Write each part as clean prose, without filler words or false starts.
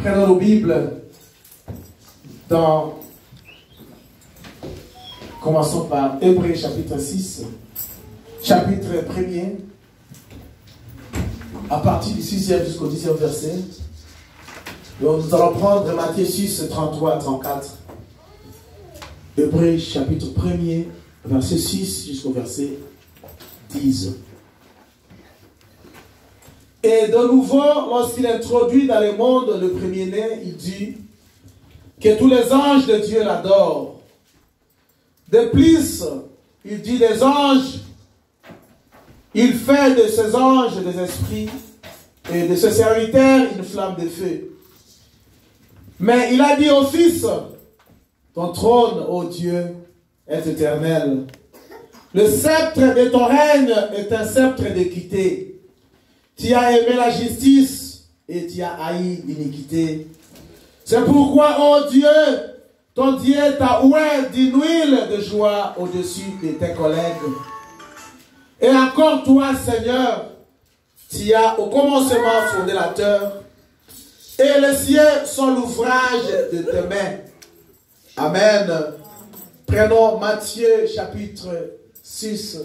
Prenons nos Bibles commençons par Hébreux chapitre 6, chapitre 1er, à partir du 6e jusqu'au 10e verset. Donc nous allons prendre Matthieu 6, 33 à 34. Hébreux chapitre 1er, verset 6 jusqu'au verset 10. Et de nouveau, lorsqu'il introduit dans le monde le premier-né, il dit que tous les anges de Dieu l'adorent. De plus, il dit des anges, il fait de ces anges des esprits et de ses serviteurs une flamme de feu. Mais il a dit au Fils, ton trône, ô Dieu, est éternel. Le sceptre de ton règne est un sceptre d'équité. Tu as aimé la justice et tu as haï l'iniquité. C'est pourquoi, ô Dieu, ton Dieu t'a oint d'une huile de joie au-dessus de tes collègues. Et encore toi, Seigneur, tu as au commencement fondé la terre, et les cieux sont l'ouvrage de tes mains. Amen. Prenons Matthieu chapitre 6,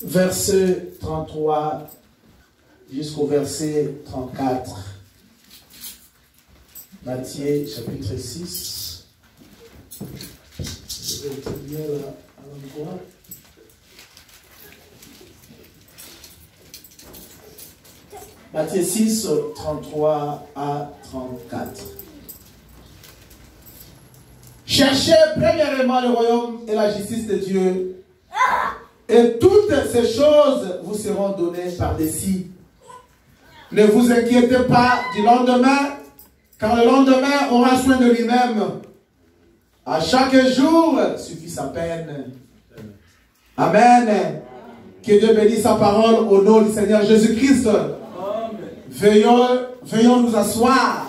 verset 33 jusqu'au verset 34. Matthieu chapitre 6. Je vais te lire là à l'endroit. Matthieu 6, 33 à 34. Cherchez premièrement le royaume et la justice de Dieu, et toutes ces choses vous seront données par-dessus. Ne vous inquiétez pas du lendemain, car le lendemain aura soin de lui-même. À chaque jour suffit sa peine. Amen. Que Dieu bénisse sa parole au nom du Seigneur Jésus-Christ. Veillons nous asseoir.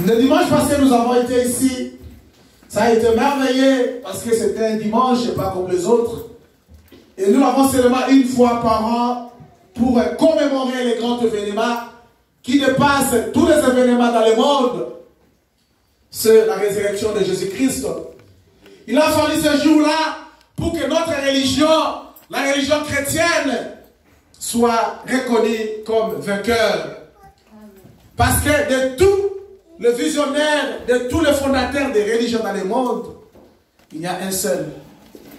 Le dimanche passé, nous avons été ici. Ça a été merveilleux parce que c'était un dimanche, pas comme les autres. Et nous l'avons seulement une fois par an pour commémorer les grands événements qui dépassent tous les événements dans le monde. C'est la résurrection de Jésus-Christ. Il a fallu ce jour-là pour que notre religion, la religion chrétienne, soit reconnue comme vainqueur. Parce que de tous les visionnaires, de tous les fondateurs des religions dans le monde, il y a un seul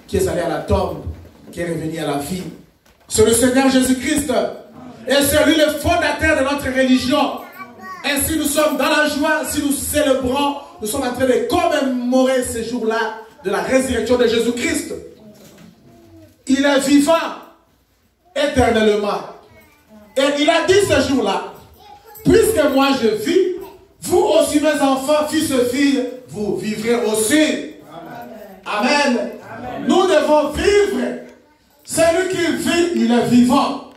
qui est allé à la tombe, qui est revenu à la vie. C'est le Seigneur Jésus-Christ. Et c'est lui le fondateur de notre religion. Ainsi nous sommes dans la joie, si nous célébrons, nous sommes en train de commémorer ce jour-là de la résurrection de Jésus-Christ. Il est vivant éternellement. Et il a dit ce jour-là, puisque moi je vis, vous aussi mes enfants, fils et filles, vous vivrez aussi. Amen. Amen. Nous devons vivre. Celui qui vit, il est vivant.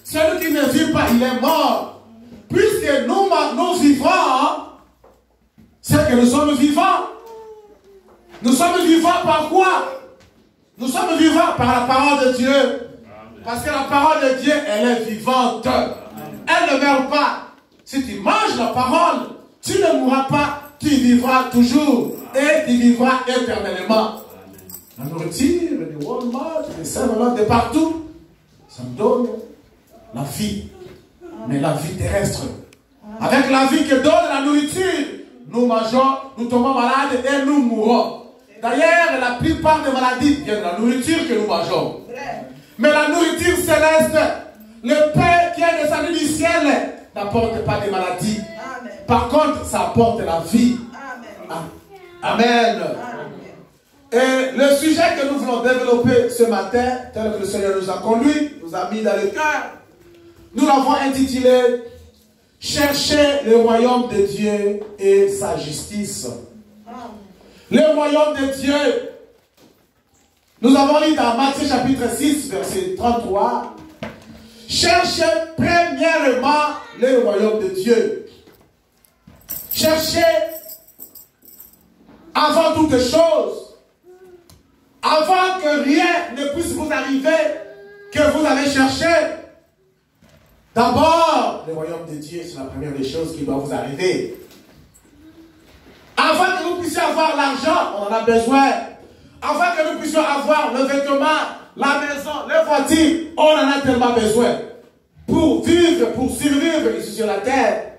Celui qui ne vit pas, il est mort. Puisque nous vivons, c'est que nous sommes vivants. Nous sommes vivants par quoi? Nous sommes vivants par la parole de Dieu. Parce que la parole de Dieu, elle est vivante. Elle ne meurt pas. Si tu manges la parole, tu ne mourras pas, tu vivras toujours. Et tu vivras éternellement. La nourriture, du Walmart, des servants de partout, ça me donne la vie. Mais la vie terrestre. Avec la vie que donne la nourriture, nous mangeons, nous tombons malades et nous mourrons. D'ailleurs, la plupart des maladies viennent de la nourriture que nous mangeons. Mais la nourriture céleste, le pain qui est descendu du ciel, n'apporte pas de maladies. Amen. Par contre, ça apporte la vie. Amen. Amen. Et le sujet que nous voulons développer ce matin, tel que le Seigneur nous a conduit, nous a mis dans le cœur, nous l'avons intitulé « Chercher le royaume de Dieu et sa justice ». Le royaume de Dieu, nous avons lu dans Matthieu chapitre 6, verset 33, « Cherchez premièrement le royaume de Dieu ». Cherchez avant toute chose, avant que rien ne puisse vous arriver, que vous allez chercher d'abord le royaume de Dieu, c'est la première des choses qui doit vous arriver. Afin que nous puissions avoir l'argent, on en a besoin. Afin que nous puissions avoir le vêtement, la maison, les voitures, on en a tellement besoin. Pour vivre, pour survivre ici sur la terre.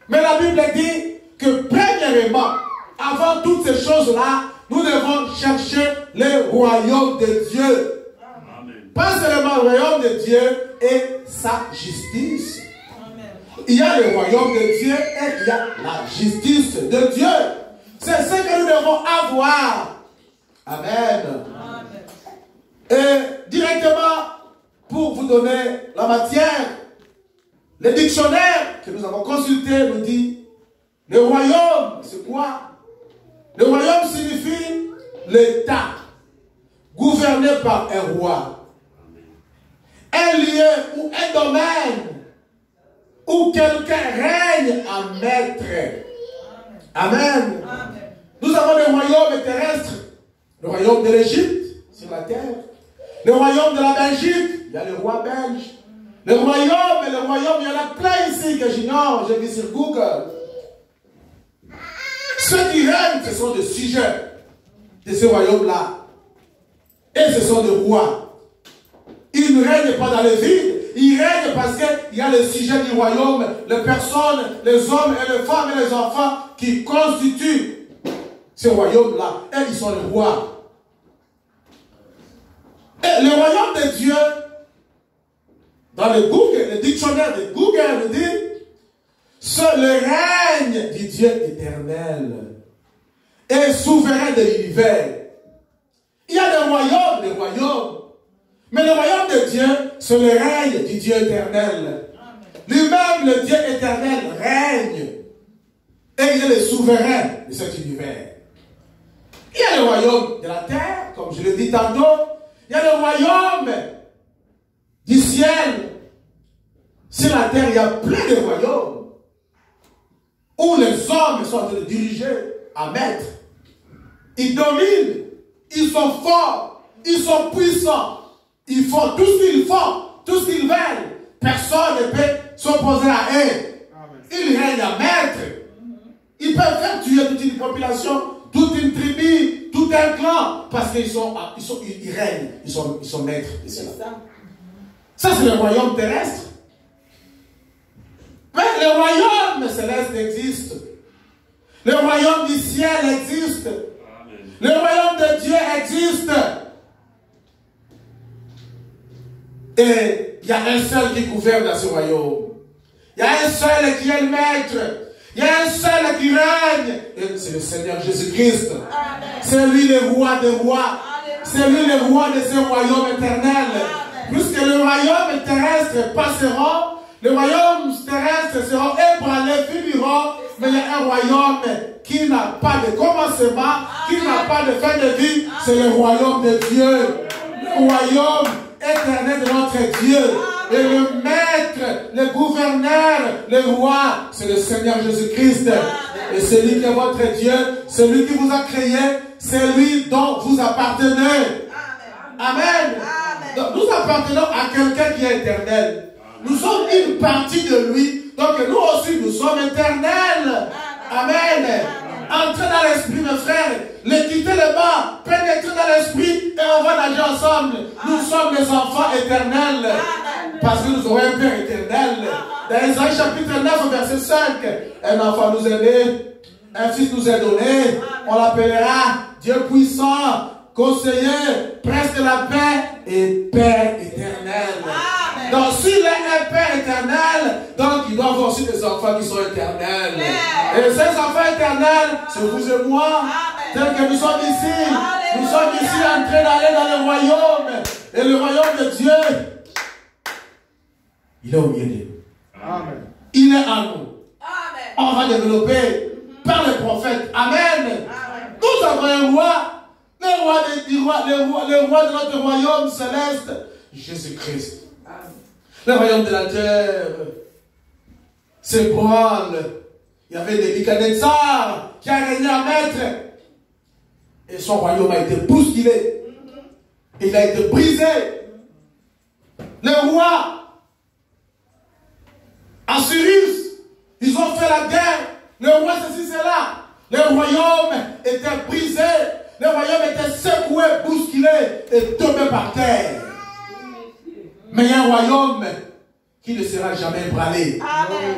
Mais la Bible dit que premièrement, avant toutes ces choses-là, nous devons chercher le royaume de Dieu. Amen. Pas seulement le royaume de Dieu et sa justice. Amen. Il y a le royaume de Dieu et il y a la justice de Dieu. C'est ce que nous devons avoir. Amen. Amen. Et directement, pour vous donner la matière, le dictionnaire que nous avons consulté nous dit, le royaume, c'est quoi? Le royaume signifie l'État, gouverné par un roi. Un lieu ou un domaine où quelqu'un règne en maître. Amen. Amen. Nous avons le royaume terrestre, le royaume de l'Égypte sur la terre, le royaume de la Belgique, il y a le roi belge. Le royaume, il y en a plein ici que j'ignore, j'ai vu sur Google. Ceux qui règnent, ce sont des sujets de ce royaume-là. Et ce sont des rois. Ils ne règnent pas dans le vide. Ils règnent parce qu'il y a le sujet du royaume, les personnes, les hommes et les femmes et les enfants qui constituent ce royaume-là. Et ils sont les rois. Et le royaume de Dieu, dans le dictionnaire de Google, nous dit, c'est le règne du Dieu éternel et souverain de l'univers. Il y a des royaumes. Mais le royaume de Dieu, c'est le règne du Dieu éternel. Lui-même, le Dieu éternel, règne. Et il est le souverain de cet univers. Il y a le royaume de la terre, comme je l'ai dit tantôt. Il y a le royaume du ciel. Sur la terre, il y a plein de royaumes où les hommes sont en train de diriger, à maître. Ils dominent, ils sont forts, ils sont puissants. Ils font tout ce qu'ils font, tout ce qu'ils veulent. Personne ne peut s'opposer à eux. Ils règnent à maître. Ils peuvent faire tuer toute une population, toute une tribu, tout un clan, parce qu'ils ils règnent, ils sont maîtres de cela. Ça, c'est le royaume terrestre. Mais le royaume céleste existe. Le royaume du ciel existe. Amen. Le royaume de Dieu existe. Et il y a un seul qui gouverne dans ce royaume. Il y a un seul qui est le maître. Il y a un seul qui règne. Et c'est le Seigneur Jésus-Christ. C'est lui le roi des rois. C'est lui le roi de ce royaume éternel. Puisque le royaume terrestre passera, le royaume terrestre sera ébranlé, finira, mais il y a un royaume qui n'a pas de commencement, qui n'a pas de fin de vie, c'est le royaume de Dieu. Le royaume éternel de notre Dieu. Et le maître, le gouverneur, le roi, c'est le Seigneur Jésus-Christ. Et c'est lui qui est votre Dieu, c'est lui qui vous a créé, c'est lui dont vous appartenez. Amen. Donc nous appartenons à quelqu'un qui est éternel. Nous sommes une partie de lui. Donc nous aussi, nous sommes éternels. Amen. Entrez dans l'esprit, mes frères. Les quitter le bas, pénétrer dans l'esprit et on va nager ensemble. Nous sommes les enfants éternels. Parce que nous aurons un Père éternel. Dans Isaïe chapitre 9, verset 5. Un enfant nous est né, un fils nous est donné. On l'appellera Dieu puissant, conseiller, prince de la paix et Père éternel. Amen. Donc s'il est un Père éternel, donc il doit avoir aussi des enfants qui sont éternels. Amen. Et ces enfants éternels, c'est vous et moi, tels que nous sommes ici. Amen. Nous sommes ici en train d'aller dans le royaume. Et le royaume de Dieu, il est au milieu de nous. Amen. Il est en nous. Amen. On va développer par les prophètes. Amen. Amen. Nous avons un roi. Le roi de notre royaume céleste, Jésus-Christ. Le royaume de la terre s'ébranle. Il y avait Nebuchadnezzar qui a régné en maître. Et son royaume a été bousculé. Il a été brisé. Le roi royaume était brisé, le royaume était secoué, bousculé et tombé par terre. Mais il y a un royaume qui ne sera jamais ébranlé.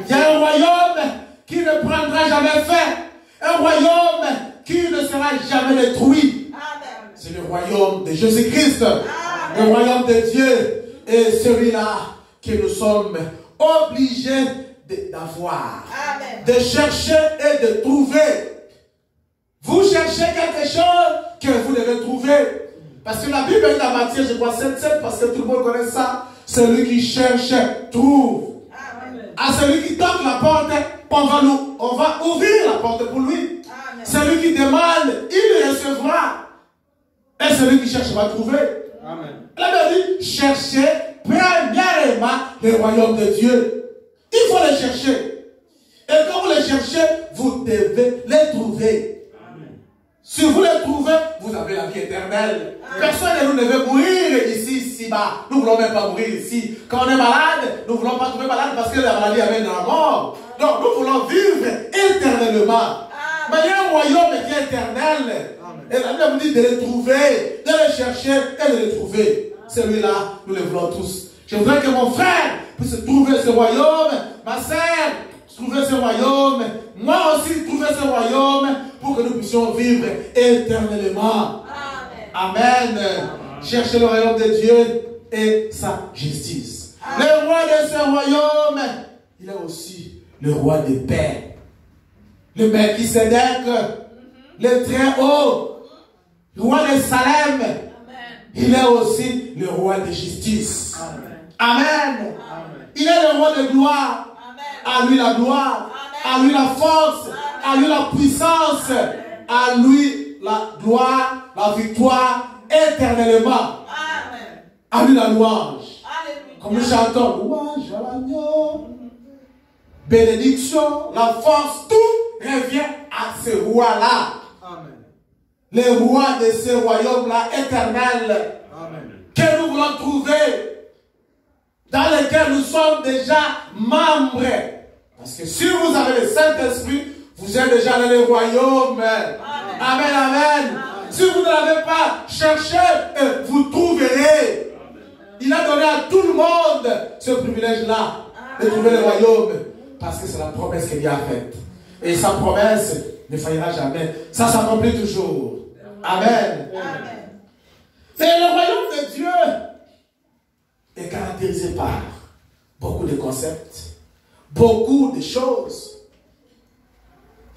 Il y a un royaume qui ne prendra jamais fin. Un royaume qui ne sera jamais détruit. C'est le royaume de Jésus-Christ. Le royaume de Dieu. Et celui-là que nous sommes obligés d'avoir. De chercher et de trouver. Vous cherchez quelque chose que vous devez trouver. Parce que la Bible est dans Matthieu, je crois, 7, parce que tout le monde connaît ça. Celui qui cherche, trouve. À celui qui toque la porte, on va ouvrir la porte pour lui. Amen. Celui qui demande, il recevra. Et celui qui cherche va trouver. Amen. La Bible dit, cherchez premièrement le royaume de Dieu. Il faut le chercher. Et quand vous le cherchez, vous devez le trouver. Si vous le trouvez, vous avez la vie éternelle. Personne de nous ne veut mourir ici-bas. Nous ne voulons même pas mourir ici. Quand on est malade, nous ne voulons pas tomber malade parce que la maladie amène la mort. Donc nous voulons vivre éternellement. Mais il y a un royaume qui est éternel. Et la Bible nous dit de le trouver, de le chercher et de le trouver. Celui-là, nous le voulons tous. Je voudrais que mon frère puisse trouver ce royaume, ma sœur, trouver ce royaume, moi aussi trouver ce royaume pour que nous puissions vivre éternellement. Amen. Amen. Cherchez le royaume de Dieu et sa justice. Amen. Le roi de ce royaume, il est aussi le roi de paix. Le Melchisédek, le très haut, le roi de Salem. Amen. Il est aussi le roi de justice. Amen. Amen. Amen. Il est le roi de gloire. À lui la gloire, à lui la force, à lui la puissance, à lui la gloire, la victoire éternellement. À lui la louange. Comme nous chantons, louange à l'agneau, bénédiction, la force, tout revient à ce roi-là. Le roi de ce royaume-là éternel. Que nous voulons trouver, dans lequel nous sommes déjà membres. Parce que si vous avez le Saint-Esprit, vous êtes déjà dans le royaume. Amen. Amen, amen. Si vous ne l'avez pas, cherchez et vous trouverez. Il a donné à tout le monde ce privilège-là de trouver le royaume. Parce que c'est la promesse qu'il a faite. Et sa promesse ne faillira jamais. Ça s'accomplit toujours. Amen. Amen. Et le royaume de Dieu est caractérisé par beaucoup de concepts, beaucoup de choses.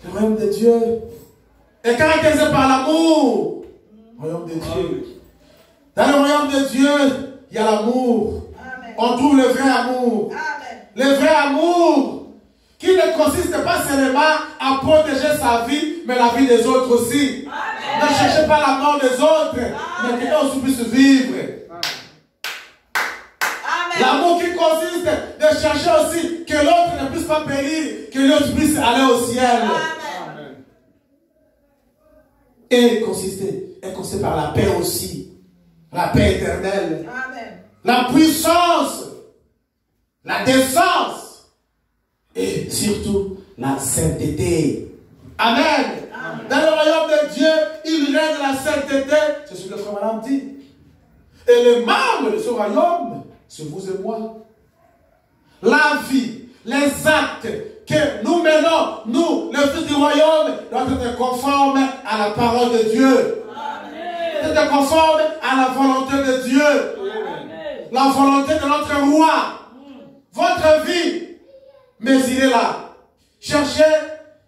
Le royaume de Dieu est caractérisé par l'amour. Le royaume de Dieu. Dans le royaume de Dieu, il y a l'amour. On trouve le vrai amour. Amen. Le vrai amour qui ne consiste pas seulement à protéger sa vie, mais la vie des autres aussi. Amen. Ne cherchez pas la mort des autres, mais que l'on puisse vivre. L'amour qui consiste de chercher aussi que l'autre ne puisse pas périr, que l'autre puisse aller au ciel. Amen. Et consiste par la paix aussi. La paix éternelle. Amen. La puissance. La décence. Et surtout la sainteté. Amen. Amen. Dans le royaume de Dieu, il règne la sainteté. C'est ce que le frère Madame dit. Et les membres de ce royaume, c'est vous et moi. La vie, les actes que nous menons, nous, les fils du royaume, doivent être conformes à la parole de Dieu. Amen. Être conformes à la volonté de Dieu. Amen. La volonté de notre roi. Votre vie, mesurez-la. Cherchez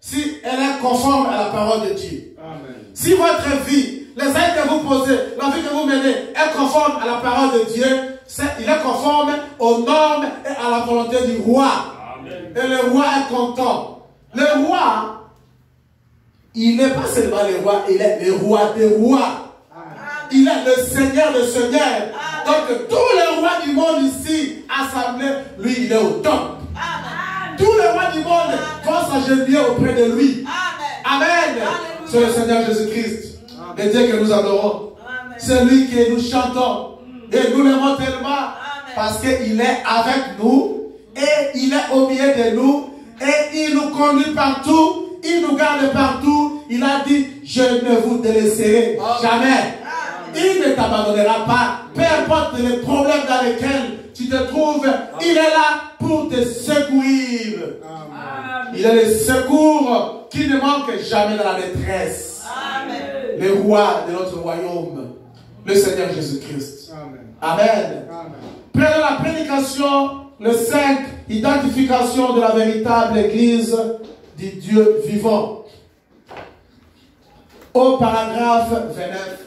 si elle est conforme à la parole de Dieu. Amen. Si votre vie, les actes que vous posez, la vie que vous menez est conforme à la parole de Dieu, il est conforme aux normes et à la volonté du roi. Amen. Et le roi est content. Le roi, il n'est pas seulement le roi, il est le roi des rois. Amen. Il est le Seigneur des seigneurs. Amen. Donc tous les rois du monde ici, assemblés, lui il est au top. Amen. Tous les rois du monde vont s'agenouiller auprès de lui. Amen. Amen. C'est le Seigneur Jésus-Christ, le Dieu que nous adorons. C'est lui que nous chantons. Et nous l'aimons tellement parce qu'il est avec nous et il est au milieu de nous et il nous conduit partout, il nous garde partout, il a dit, je ne vous délaisserai jamais. Il ne t'abandonnera pas. Peu importe les problèmes dans lesquels tu te trouves, il est là pour te secourir. Il est le secours qui ne manque jamais dans la détresse. Le roi de notre royaume, le Seigneur Jésus-Christ. Amen. Prenons la prédication, le 5, identification de la véritable Église du Dieu vivant. Au paragraphe 29,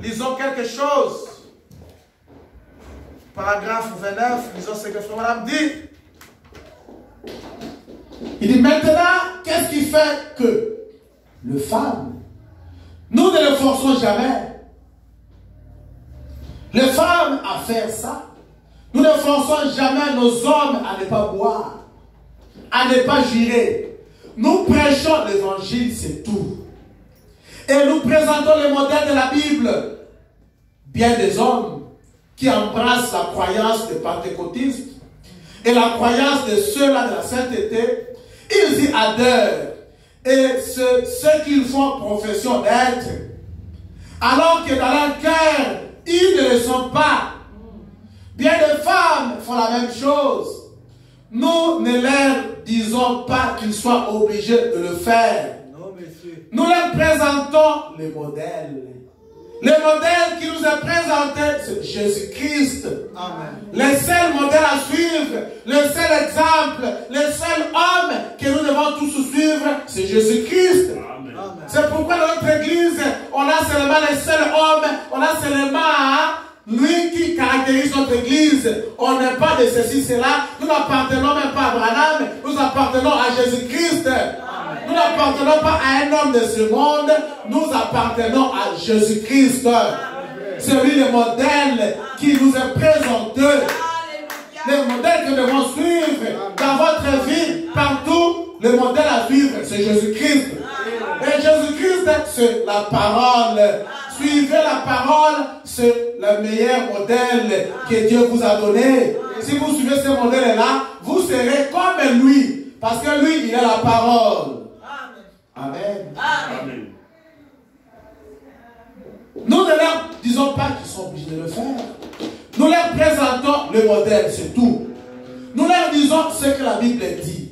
lisons quelque chose. Paragraphe 29, lisons ce que Frère Madame dit. Il dit maintenant, qu'est-ce qui fait que le femme, nous ne le forçons jamais. Les femmes à faire ça. Nous ne forçons jamais nos hommes à ne pas boire, à ne pas jurer. Nous prêchons l'évangile, c'est tout. Et nous présentons le modèle de la Bible. Bien des hommes qui embrassent la croyance des pentecôtistes et la croyance de ceux-là de la sainteté, ils y adhèrent. Et ceux qu'ils font profession d'être, alors que dans leur cœur, ils ne le sont pas. Bien des femmes font la même chose. Nous ne leur disons pas qu'ils soient obligés de le faire. Non, monsieur. Nous leur présentons le modèle. Le modèle qui nous est présenté, c'est Jésus-Christ. Le seul modèle à suivre, le seul exemple, le seul homme que nous devons tous suivre, c'est Jésus-Christ. C'est pourquoi dans notre église, on a seulement le seul homme, on a seulement lui qui caractérise notre église. On n'est pas de ceci, cela. Nous n'appartenons même pas à Branham, nous appartenons à Jésus-Christ. Nous n'appartenons pas à un homme de ce monde, nous appartenons à Jésus-Christ. C'est lui le modèle qui nous est présenté. Le modèle que nous devons suivre dans votre vie, partout, le modèle à suivre, c'est Jésus-Christ. Et Jésus-Christ, c'est la parole. Suivez la parole, c'est le meilleur modèle que Dieu vous a donné. Si vous suivez ce modèle-là, vous serez comme lui. Parce que lui, il est la parole. Amen. Amen. Nous ne leur disons pas qu'ils sont obligés de le faire. Nous leur présentons le modèle, c'est tout. Nous leur disons ce que la Bible dit.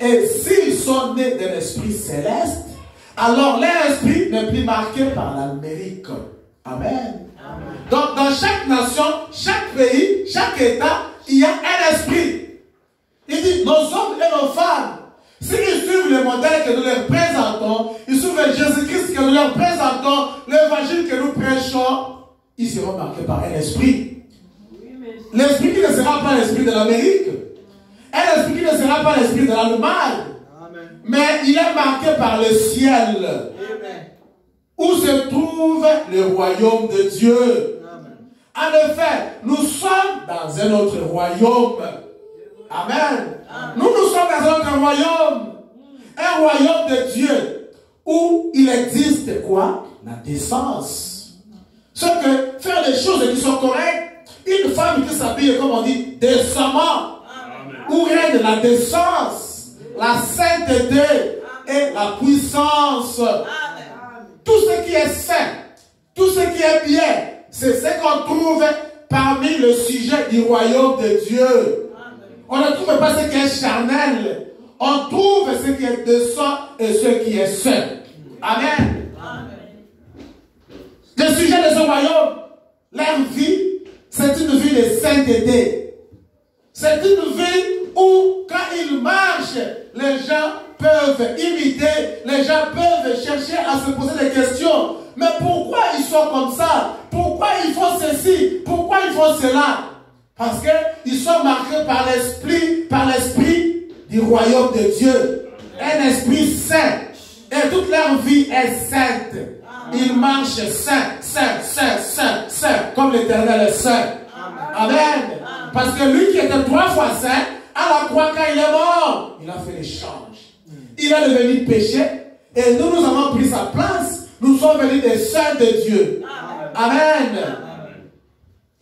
Et s'ils sont nés d'un esprit céleste, alors leur esprit n'est plus marqué par l'Amérique. Amen. Amen. Donc dans chaque nation, chaque pays, chaque État, il y a un esprit. Il dit, nos hommes et nos femmes, s'ils suivent le modèle que nous leur présentons, ils suivent Jésus-Christ que nous leur présentons, l'évangile que nous prêchons, ils seront marqués par un esprit. L'esprit qui ne sera pas l'esprit de l'Amérique, un esprit qui ne sera pas l'esprit de l'Allemagne, mais il est marqué par le ciel. Amen. Où se trouve le royaume de Dieu. Amen. En effet, nous sommes dans un autre royaume. Amen. Amen. Nous sommes dans un autre royaume. Un royaume de Dieu où il existe quoi? La décence. Ce que faire des choses qui sont correctes. Une femme qui s'habille, comme on dit, décemment. Où règne la décence, la sainteté et la puissance. Amen. Tout ce qui est saint, tout ce qui est bien, c'est ce qu'on trouve parmi le sujet du royaume de Dieu. Amen. On ne trouve pas ce qui est charnel, on trouve ce qui est décent et ce qui est saint. Amen. Amen. Le sujet de ce royaume, leur vie, c'est une vie de sainteté. C'est une vie où, quand ils marchent, les gens peuvent imiter, les gens peuvent chercher à se poser des questions. Mais pourquoi ils sont comme ça? Pourquoi ils font ceci? Pourquoi ils font cela? Parce qu'ils sont marqués par l'esprit du royaume de Dieu. Un esprit saint. Et toute leur vie est sainte. Ils marchent saint, comme l'Éternel est saint. Amen. Parce que lui qui était 3 fois saint, à la croix quand il est mort, il a fait l'échange. Il est devenu péché et nous avons pris sa place. Nous sommes venus des saints de Dieu. Amen.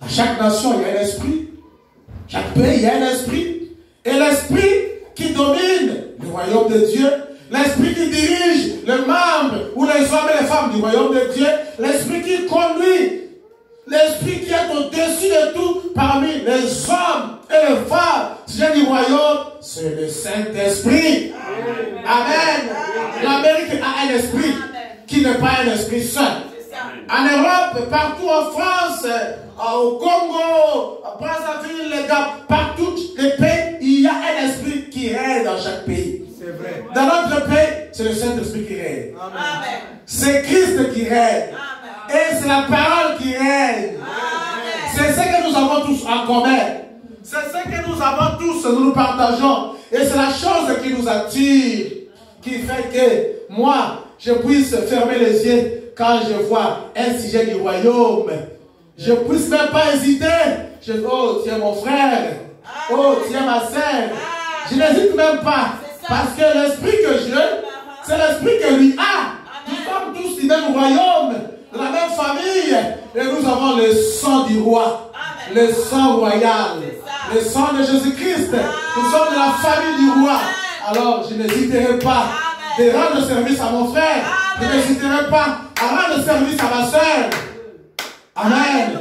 À chaque nation, il y a un esprit. Chaque pays, il y a un esprit. Et l'esprit qui domine le royaume de Dieu, l'esprit qui dirige les membres ou les hommes et les femmes du royaume de Dieu, l'esprit qui conduit, l'esprit qui est au-dessus de tout parmi les hommes et les femmes, sujets du royaume, c'est le Saint-Esprit. Amen. L'Amérique a un esprit qui n'est pas un esprit seul. En Europe, partout en France, au Congo, à Brazzaville, les gars, partout les pays, il y a un esprit qui règne dans chaque pays. C'est vrai. Dans notre pays, c'est le Saint-Esprit qui règne. C'est Christ qui règne. Et c'est la parole qui règne. C'est ce que nous avons tous en commun. C'est ce que nous avons tous, nous partageons. Et c'est la chose qui nous attire, qui fait que moi, je puisse fermer les yeux quand je vois un sujet du royaume. Je ne puisse même pas hésiter. Je dis, oh, tiens mon frère. Oh, tiens ma sœur. Je n'hésite même pas. Parce que l'esprit que j'ai, c'est l'esprit que lui a. Nous sommes tous du même royaume, de la même famille. Et nous avons le sang du roi. Le sang royal. Le sang de Jésus-Christ. Nous sommes de la famille du roi. Alors, je n'hésiterai pas de rendre service à mon frère. Je n'hésiterai pas à rendre service à ma soeur. Amen.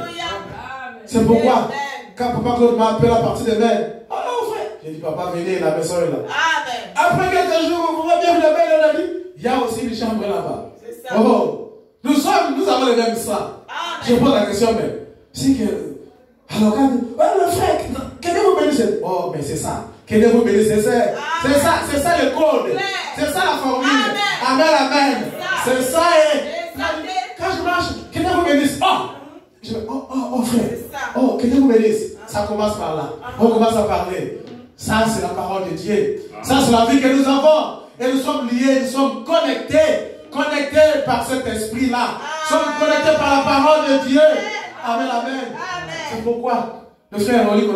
C'est pourquoi, quand Papa Claude m'a appelé à partir de demain, oh non, frère, j'ai dit, papa, venez, la maison est là. Après quelques jours, vous voyez bien, le mail, on a dit, il y a aussi une chambre là-bas. Oh, nous avons le même sang. Je pose la question, mais si que. Alors, quand le frère, que Dieu vous bénisse. Oh, mais c'est ça. Que Dieu vous bénisse. C'est ça le code. C'est ça la formule. Amen, amen. C'est ça. Et quand je marche, que Dieu vous bénisse. Oh, frère. Oh, que Dieu vous bénisse. Ça commence par là. On commence à parler. Ça, c'est la parole de Dieu. Ça, c'est la vie que nous avons. Et nous sommes liés, nous sommes connectés. Connectés par cet esprit-là. Nous sommes connectés par la parole de Dieu. Amen, amen. C'est pourquoi le frère Oli qu'on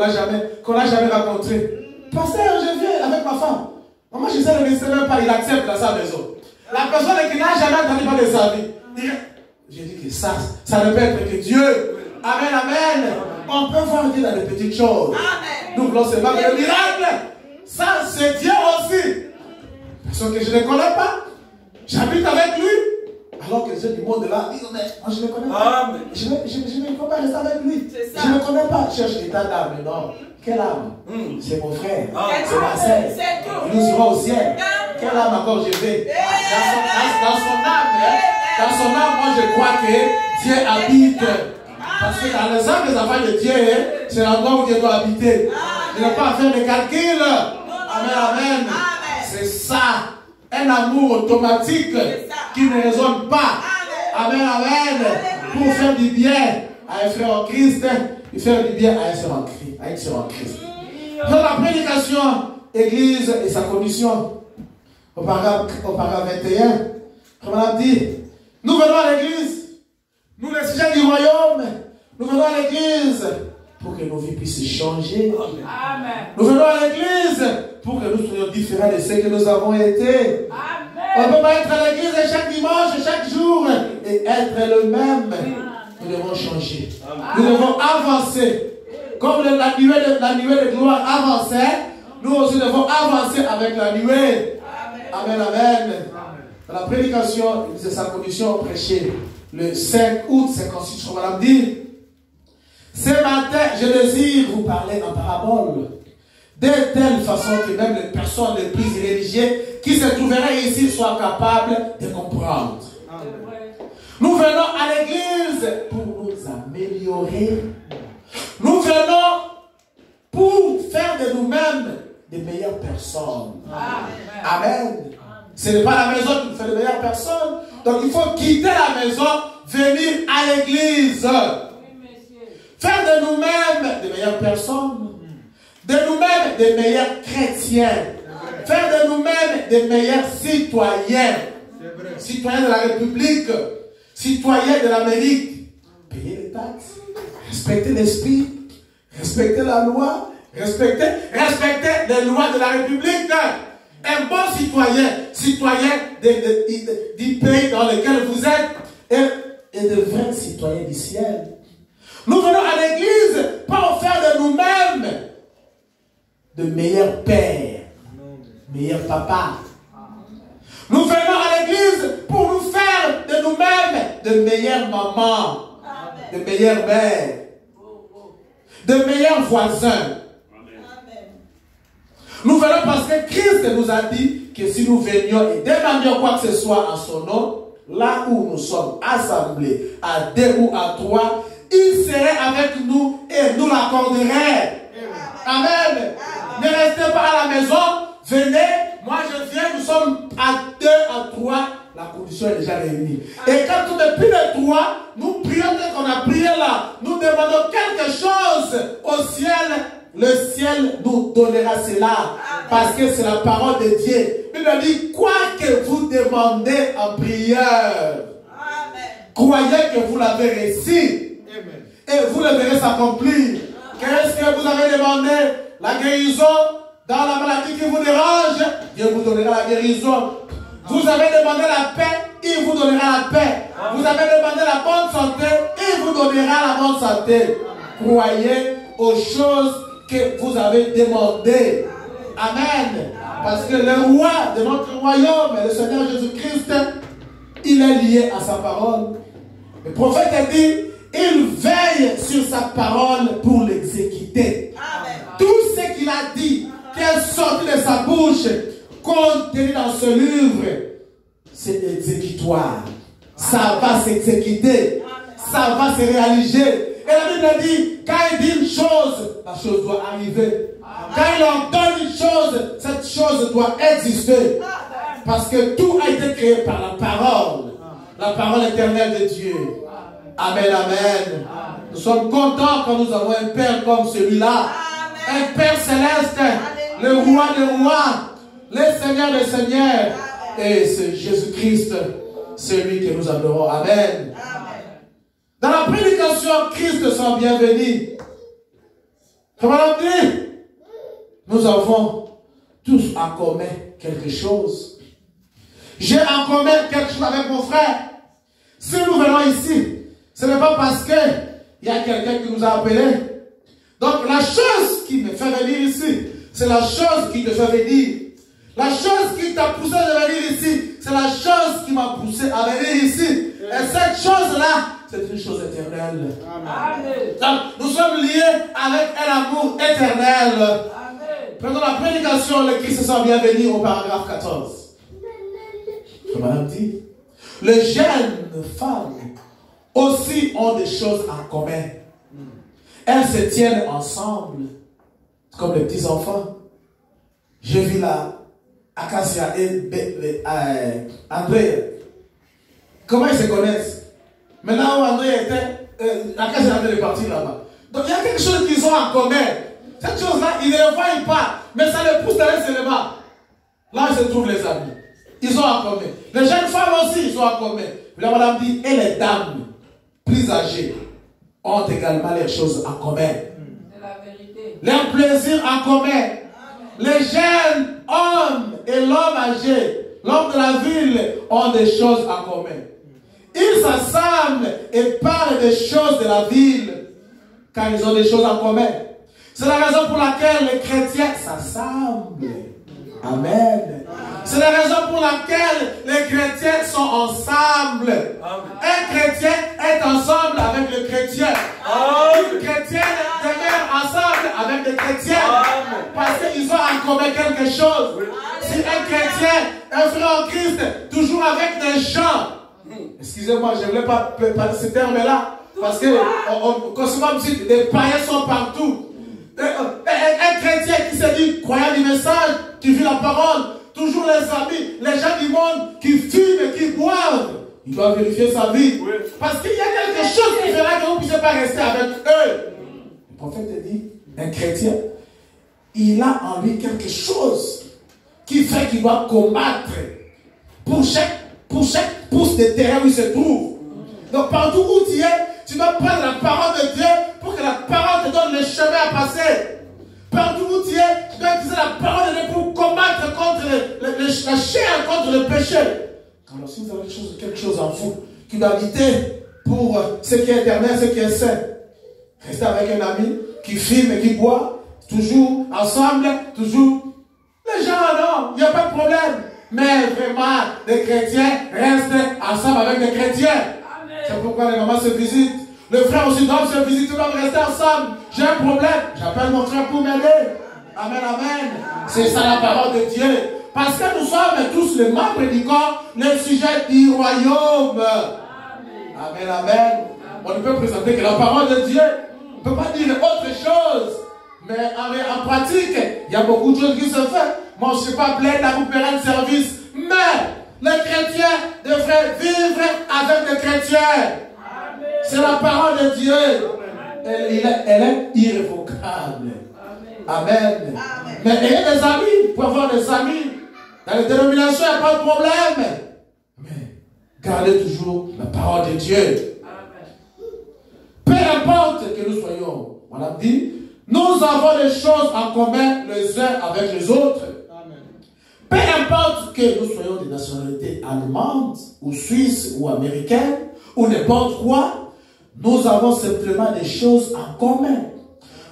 n'a jamais rencontré. Pasteur, je viens avec ma femme. Moi, je sais ne même pas, il accepte dans sa maison. La personne qui n'a jamais entendu parler de sa vie. J'ai dit que ça ne peut être que Dieu. Amen, amen. On peut voir Dieu dans les petites choses. Nous voulons seulement que le miracle, ça c'est Dieu aussi. Personne que je ne connais pas. J'habite avec lui. Alors que les gens du monde là disent, mais moi je ne connais pas. Je ne peux pas rester avec lui. Je ne connais pas. Je cherche l'état d'âme. Non. Quelle âme? C'est mon frère. C'est ma sœur. Nous irons au ciel. Quelle âme encore je vais? Dans son âme, moi je crois que Dieu habite. Parce que dans les âmes des enfants de Dieu, c'est l'endroit où Dieu doit habiter. Il n'a pas à faire des calculs. Amen, amen. C'est ça. Un amour automatique qui ne raisonne pas. Amen, amen. Pour faire du bien à un frère en Christ, et faire du bien à un frère en Christ. Dans la prédication, Église et sa condition, au paragraphe 21, comme on a dit, nous venons à l'Église, nous les sujets du royaume, nous venons à l'Église pour que nos vies puissent changer. Amen. Nous venons à l'Église pour que nous soyons différents de ce que nous avons été. Amen. On ne peut pas être à l'Église chaque dimanche, chaque jour et être le même. Nous devons changer. Amen. Nous devons avancer. Comme la nuée de gloire avançait, nous aussi devons avancer avec la nuée. Amen, amen. Dans la prédication, c'est sa condition prêchée le 5 août 56, on va dire. Ce matin, je désire vous parler en parabole, de telle façon que même les personnes les plus religieuses qui se trouveraient ici soient capables de comprendre. Nous venons à l'église pour nous améliorer. Nous venons pour faire de nous-mêmes des meilleures personnes. Amen. Ce n'est pas la maison qui nous fait de meilleures personnes. Donc il faut quitter la maison, venir à l'église. Faire de nous-mêmes des meilleures personnes. De nous-mêmes des meilleurs chrétiens. Faire de nous-mêmes des meilleurs citoyens. Citoyens de la République. Citoyens de l'Amérique. Payer les taxes. Respecter l'esprit. Respecter la loi. Respecter les lois de la République. Un bon citoyen. Citoyen du pays dans lequel vous êtes. Et de vrais citoyens du ciel. Nous venons à l'église pour faire de nous-mêmes de meilleurs pères, meilleurs papas. Nous venons à l'église l'Église pour nous faire de nous-mêmes de meilleures mamans, de meilleures mères, de meilleurs voisins. Nous venons parce que Christ nous a dit que si nous venions et demandions quoi que ce soit en son nom, là où nous sommes assemblés, à 2 ou à 3, il serait avec nous et nous l'accorderait. Amen. Ne restez pas à la maison, venez, moi je viens, nous sommes à 2, à 3, la condition est déjà réunie. Et quand on n'est plus de 3, nous prions dès qu'on a prié là, nous demandons quelque chose au ciel. Le ciel nous donnera cela. Parce que c'est la parole de Dieu. Il nous dit, quoi que vous demandez en prière, croyez que vous l'avez reçu. Et vous le verrez s'accomplir. Qu'est-ce que vous avez demandé? La guérison dans la maladie qui vous dérange, Dieu vous donnera la guérison. Vous avez demandé la paix, il vous donnera la paix. Vous avez demandé la bonne santé, il vous donnera la bonne santé. Croyez aux choses que vous avez demandé. Amen. Parce que le roi de notre royaume, le Seigneur Jésus-Christ, il est lié à sa parole. Le prophète a dit, il veille sur sa parole pour l'exécuter. Tout ce qu'il a dit, qui est sorti de sa bouche, contenu dans ce livre, c'est exécutoire. Ça va s'exécuter. Ça va se réaliser. Et la Bible dit, quand il dit une chose, la chose doit arriver. Quand il ordonne une chose, cette chose doit exister. Parce que tout a été créé par la parole éternelle de Dieu. Amen, amen. Nous sommes contents quand nous avons un Père comme celui-là. Un Père céleste, le roi des rois, le Seigneur des seigneurs. Et c'est Jésus-Christ, celui que nous adorons. Amen. Dans la prédication, Christ soit bienvenu. Comment on dit? Nous avons tous en commun quelque chose. J'ai en commun quelque chose avec mon frère. Si nous venons ici, ce n'est pas parce qu'il y a quelqu'un qui nous a appelés. Donc la chose qui me fait venir ici, c'est la chose qui te fait venir. La chose qui t'a poussé à venir ici, c'est la chose qui m'a poussé à venir ici. Et cette chose-là, c'est une chose éternelle. Amen. Donc, nous sommes liés avec un amour éternel. Amen. Prenons la prédication, le Christ soit bienvenu au paragraphe 14. Comme madame dit, les jeunes femmes aussi ont des choses en commun. Elles se tiennent ensemble, comme les petits enfants. J'ai vu là, Acacia et André. Comment ils se connaissent? Maintenant où André était, Acacia est parti là-bas. Donc il y a quelque chose qu'ils ont en commun. Cette chose-là, ils ne le voient pas, mais ça les pousse d'aller se lever. Là, ils se trouvent les amis. Ils ont en commun. Les jeunes femmes aussi, ils ont en commun. La madame dit, et les dames plus âgées ont également les choses en commun. C'est la vérité. Leurs plaisirs en commun. Les jeunes hommes et l'homme âgé, l'homme de la ville, ont des choses en commun. Ils s'assemblent et parlent des choses de la ville, car ils ont des choses en commun. C'est la raison pour laquelle les chrétiens s'assemblent. Amen. C'est la raison pour laquelle les chrétiens sont ensemble. Un chrétien est ensemble avec le chrétien. Une chrétienne demeure ensemble avec les chrétiens. Parce qu'ils ont en commun quelque chose. Si un chrétien, un frère en Christ, toujours avec des gens, excusez-moi, je ne voulais pas parler de ce terme-là, parce que comme si des païens sont partout. Un chrétien qui se dit croyant du message, qui vit la parole, toujours les amis, les gens du monde qui fument et qui boivent, il doit vérifier sa vie. Oui. Parce qu'il y a quelque chose qui fera que vous ne puissiez pas rester avec eux. Le prophète dit, un chrétien, il a en lui quelque chose qui fait qu'il doit combattre pour chaque pouce de terrain où il se trouve. Donc partout où tu es, tu dois prendre la parole de Dieu pour que la parole te donne le chemin à passer. Partout où tu es, tu dois utiliser la parole de Dieu pour combattre contre la chair, contre le péché. Alors si vous avez quelque chose en vous qui doit habiter pour ce qui est éternel, ce qui est saint, restez avec un ami qui fume et qui boit, toujours ensemble, toujours. Les gens, non, il n'y a pas de problème. Mais vraiment, les chrétiens restent ensemble avec les chrétiens. C'est pourquoi les mamans se visitent. Les frères aussi doivent se visiter, doivent rester ensemble. J'ai un problème, j'appelle mon frère pour m'aider. Amen, amen. C'est ça la parole de Dieu. Parce que nous sommes tous les membres du corps, les sujets du royaume. Amen, amen. On ne peut présenter que la parole de Dieu. On ne peut pas dire autre chose. Mais en pratique, il y a beaucoup de choses qui se font. Moi, je ne suis pas plein à vous faire un service. Mais les chrétiens devraient vivre avec les chrétiens. C'est la parole de Dieu. Elle est irrévocable. Amen. Mais ayez des amis. Vous pouvez avoir des amis. Dans les dénominations, il n'y a pas de problème. Mais gardez toujours la parole de Dieu. Peu importe que nous soyons, on a dit, nous avons des choses en commun les uns avec les autres. Peu importe que nous soyons de nationalité allemande, ou suisse, ou américaine, ou n'importe quoi, nous avons simplement des choses en commun.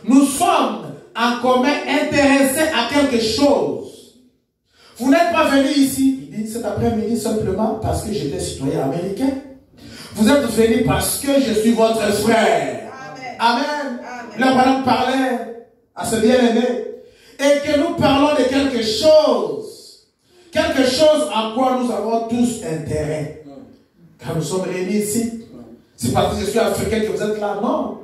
Nous sommes en commun intéressés à quelque chose. Vous n'êtes pas venu ici, il dit cet après-midi simplement parce que j'étais citoyen américain. Vous êtes venu parce que je suis votre frère. Amen. La parole parlait à ce bien-aimé. Et que nous parlons de quelque chose. Quelque chose à quoi nous avons tous intérêt. Quand nous sommes réunis ici, c'est parce que je suis africain que vous êtes là, non.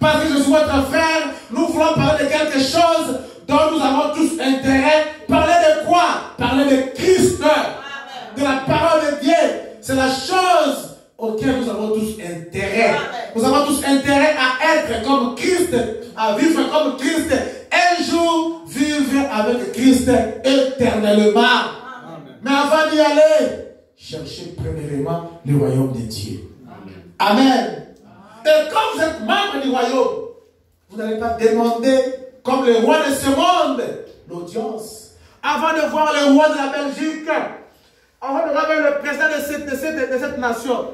Parce que je suis votre frère, nous voulons parler de quelque chose dont nous avons tous intérêt. Parler de quoi? Parler de Christ, de la parole de Dieu. C'est la chose auquel nous avons tous intérêt. Nous avons tous intérêt à être comme Christ, à vivre comme Christ. Un jour, vivre avec Christ éternellement. Amen. Mais avant d'y aller, cherchez premièrement le royaume de Dieu. Amen. Et quand vous êtes membre du royaume, vous n'allez pas demander, comme le roi de ce monde, l'audience. Avant de voir le roi de la Belgique, avant de voir le président de cette nation,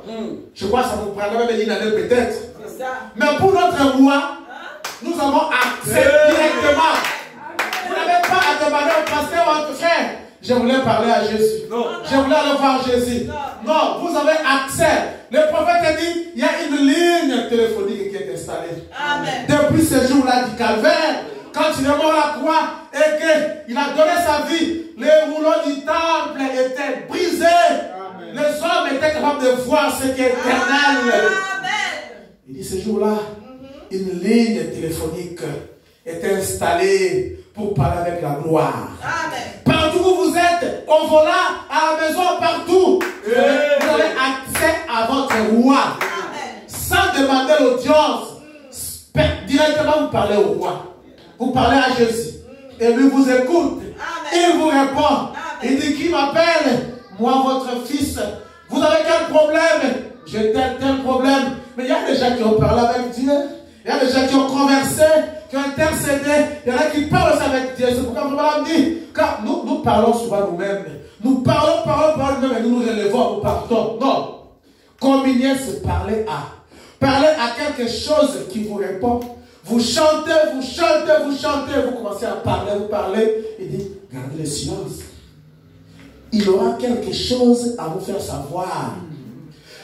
je crois que ça vous prendra même une année peut-être. Mais pour notre roi, nous avons accès directement. Vous n'avez pas à demander au pasteur ou votre frère. Je voulais parler à Jésus. Non. Je voulais aller voir Jésus. Non, vous avez accès. Le prophète a dit, il y a une ligne téléphonique qui est installée. Amen. Depuis ce jour-là du calvaire, quand il est mort à la croix et qu'il a donné sa vie, les rouleaux du temple étaient brisés. Amen. Les hommes étaient capables de voir ce qui est éternel. Amen. Il dit ce jour-là, une ligne téléphonique est installée pour parler avec la gloire. Amen. Partout où vous êtes, au volant, à la maison, partout, vous avez accès à votre roi. Amen. Sans demander l'audience, directement vous parlez au roi. Vous parlez à Jésus. Et lui vous écoute. Amen. Il vous répond. Amen. Il dit, qui m'appelle? Moi, votre fils. Vous avez quel problème? J'ai tel problème. Mais il y a des gens qui ont parlé avec Dieu. Il y a des gens qui ont conversé, qui ont intercédé. Il y en a qui parlent aussi avec Dieu. C'est pourquoi Abraham dit, car nous parlons souvent nous-mêmes. Nous parlons nous-mêmes et nous nous relevons, nous partons. Non. Combien se parler à? Parler à quelque chose qui vous répond. Vous chantez, vous commencez à parler, vous parlez. Il dit, gardez le silence. Il aura quelque chose à vous faire savoir.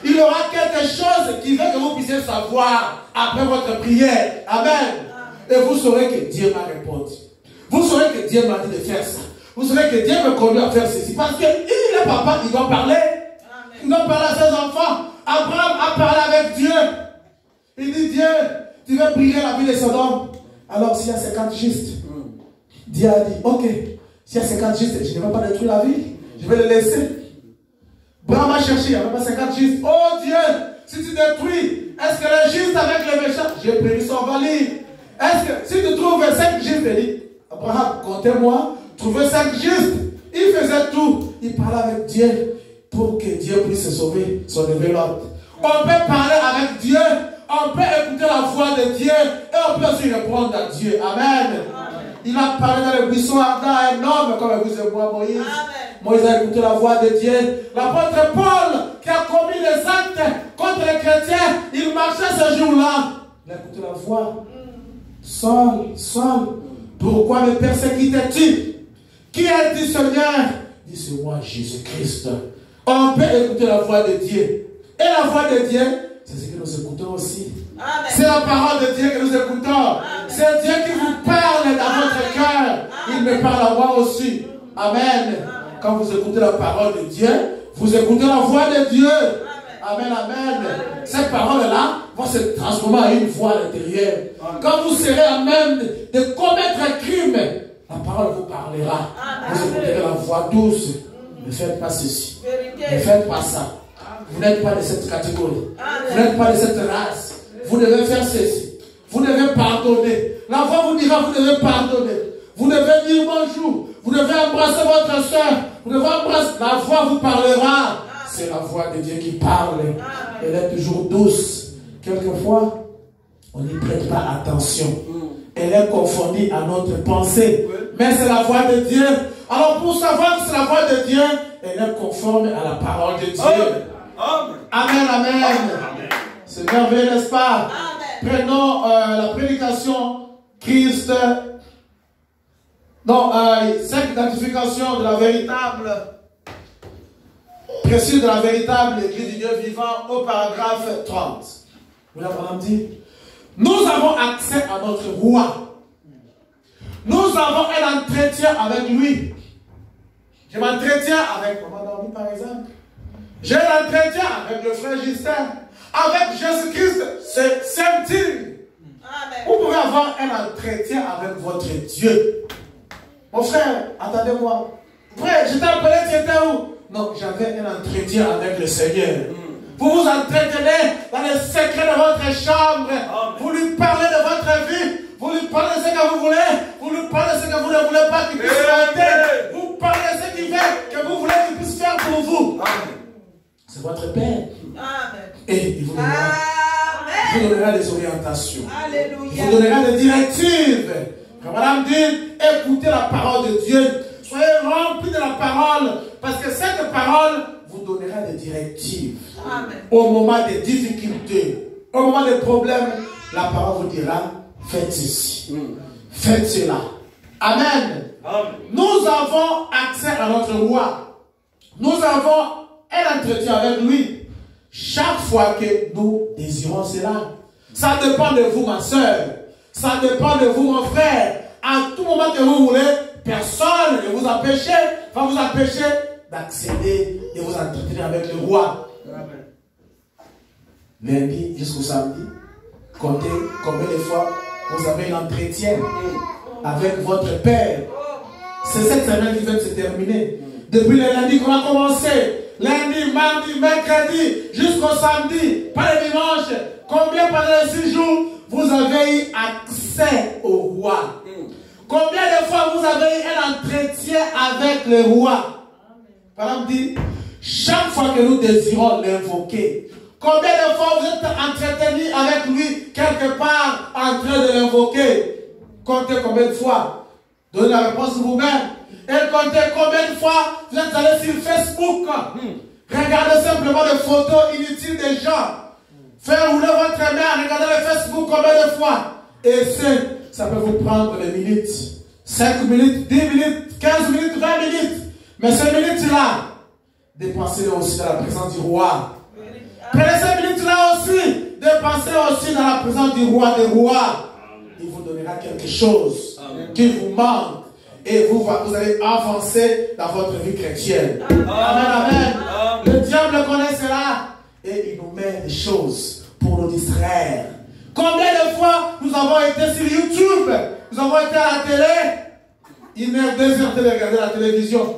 Il aura quelque chose qui veut que vous puissiez savoir après votre prière. Amen. Et vous saurez que Dieu m'a répondu. Vous saurez que Dieu m'a dit de faire ça. Vous saurez que Dieu me conduit à faire ceci. Parce qu'il est papa, il doit parler. Il doit parler à ses enfants. Abraham a parlé avec Dieu. Il dit, Dieu, tu veux briller la vie de Sodome. Alors s'il y a 50 justes, Dieu a dit, ok, s'il y a 50 justes, je ne vais pas détruire la vie. Je vais le laisser. Abraham a cherché, il n'y avait pas 50 justes. Oh Dieu, si tu détruis, est-ce que les justes avec les méchants, j'ai prévu son valide. Est-ce que si tu trouves 5 justes, il dit, Abraham, comptez-moi, trouvez 5 justes. Il faisait tout. Il parlait avec Dieu pour que Dieu puisse se sauver, son l'autre. On peut parler avec Dieu, on peut écouter la voix de Dieu et on peut aussi répondre à Dieu. Amen. Il a parlé dans le buisson ardent à un homme comme vous et moi, Moïse. Amen. Moïse a écouté la voix de Dieu. L'apôtre Paul, qui a commis des actes contre les chrétiens, il marchait ce jour-là. Il a écouté la voix. Seul. Pourquoi me persécutais-tu? Qui a dit, Seigneur? dit c'est moi Jésus-Christ. On peut écouter la voix de Dieu. Et la voix de Dieu, c'est ce que nous écoutons aussi. C'est la parole de Dieu que nous écoutons. C'est Dieu qui vous parle dans votre cœur. Il me parle à moi aussi. Amen. Quand vous écoutez la parole de Dieu, vous écoutez la voix de Dieu. Amen, amen. Cette parole-là va se transformer en une voix à l'intérieur. Quand vous serez à même de commettre un crime, la parole vous parlera. Vous écouterez la voix douce. Ne faites pas ceci. Ne faites pas ça. Vous n'êtes pas de cette catégorie. Vous n'êtes pas de cette race. Vous devez faire ceci. Vous devez pardonner. La voix vous dira, vous devez pardonner. Vous devez dire bonjour. Vous devez embrasser votre soeur. Vous devez embrasser. La voix vous parlera. C'est la voix de Dieu qui parle. Elle est toujours douce. Quelquefois, on n'y prête pas attention. Elle est confondue à notre pensée. Mais c'est la voix de Dieu. Alors pour savoir que c'est la voix de Dieu, elle est conforme à la parole de Dieu. Amen, amen. C'est merveilleux, n'est-ce pas? Prenons la prédication Christ. Non, 5 identifications de la véritable, précise de la véritable Église du Dieu vivant au paragraphe 30. Vous l'avez dit. Nous avons accès à notre roi. Nous avons un entretien avec lui. Je m'entretiens avec Maman Naomi par exemple. J'ai un entretien avec le frère Justin. Avec Jésus-Christ, c'est Saint-Île. Vous pouvez avoir un entretien avec votre Dieu. Mon frère, attendez-moi. Frère, je t'ai appelé, tu étais où? Non, j'avais un entretien avec le Seigneur. Vous vous entretenez dans les secrets de votre chambre. Vous lui parlez de votre vie. Vous lui parlez de ce que vous voulez. Vous lui parlez de ce que vous ne voulez pas qu'il puisse faire. Vous parlez de ce qu'il fait, que vous voulez qu'il puisse faire pour vous. C'est votre Père. Et il vous donnera des orientations. Il vous donnera des directives. Comme madame dit, écoutez la parole de Dieu. Soyez remplis de la parole. Parce que cette parole vous donnera des directives. Au moment des difficultés, au moment des problèmes, la parole vous dira, faites ceci. Faites cela. Amen. Nous avons accès à notre roi. Nous avons un entretien avec lui. Chaque fois que nous désirons cela. Ça dépend de vous, ma soeur. Ça dépend de vous, mon frère. À tout moment que vous voulez, personne ne vous empêche, va vous empêcher d'accéder et vous entretenir avec le roi. Lundi jusqu'au samedi, comptez combien de fois vous avez un entretien avec votre Père. C'est cette semaine qui vient de se terminer. Depuis le lundi qu'on a commencé, lundi, mardi, mercredi, jusqu'au samedi, pas le dimanche. Combien pendant les 6 jours vous avez eu accès au roi? Combien de fois vous avez eu un entretien avec le roi? Par exemple, dit, chaque fois que nous désirons l'invoquer, combien de fois vous êtes entretenu avec lui quelque part en train de l'invoquer? Comptez combien de fois? Donnez la réponse vous-même. Et comptez combien de fois vous êtes allé sur Facebook. Regardez simplement des photos inutiles des gens. Faire rouler votre main, regardez le Facebook combien de fois. Et ça peut vous prendre des minutes. 5 minutes, 10 minutes, 15 minutes, 20 minutes. Mais ces minutes-là, dépensez-les aussi dans la présence du roi. Prenez ces minutes-là aussi, dépensez aussi dans la présence du roi des rois. Il vous donnera quelque chose qui vous manque. Et vous allez avancer dans votre vie chrétienne. Amen, amen. Le diable connaît cela. Et il nous met des choses pour nous distraire. Combien de fois nous avons été sur YouTube, nous avons été à la télé, 1 heure, 2 heures de regarder la télévision.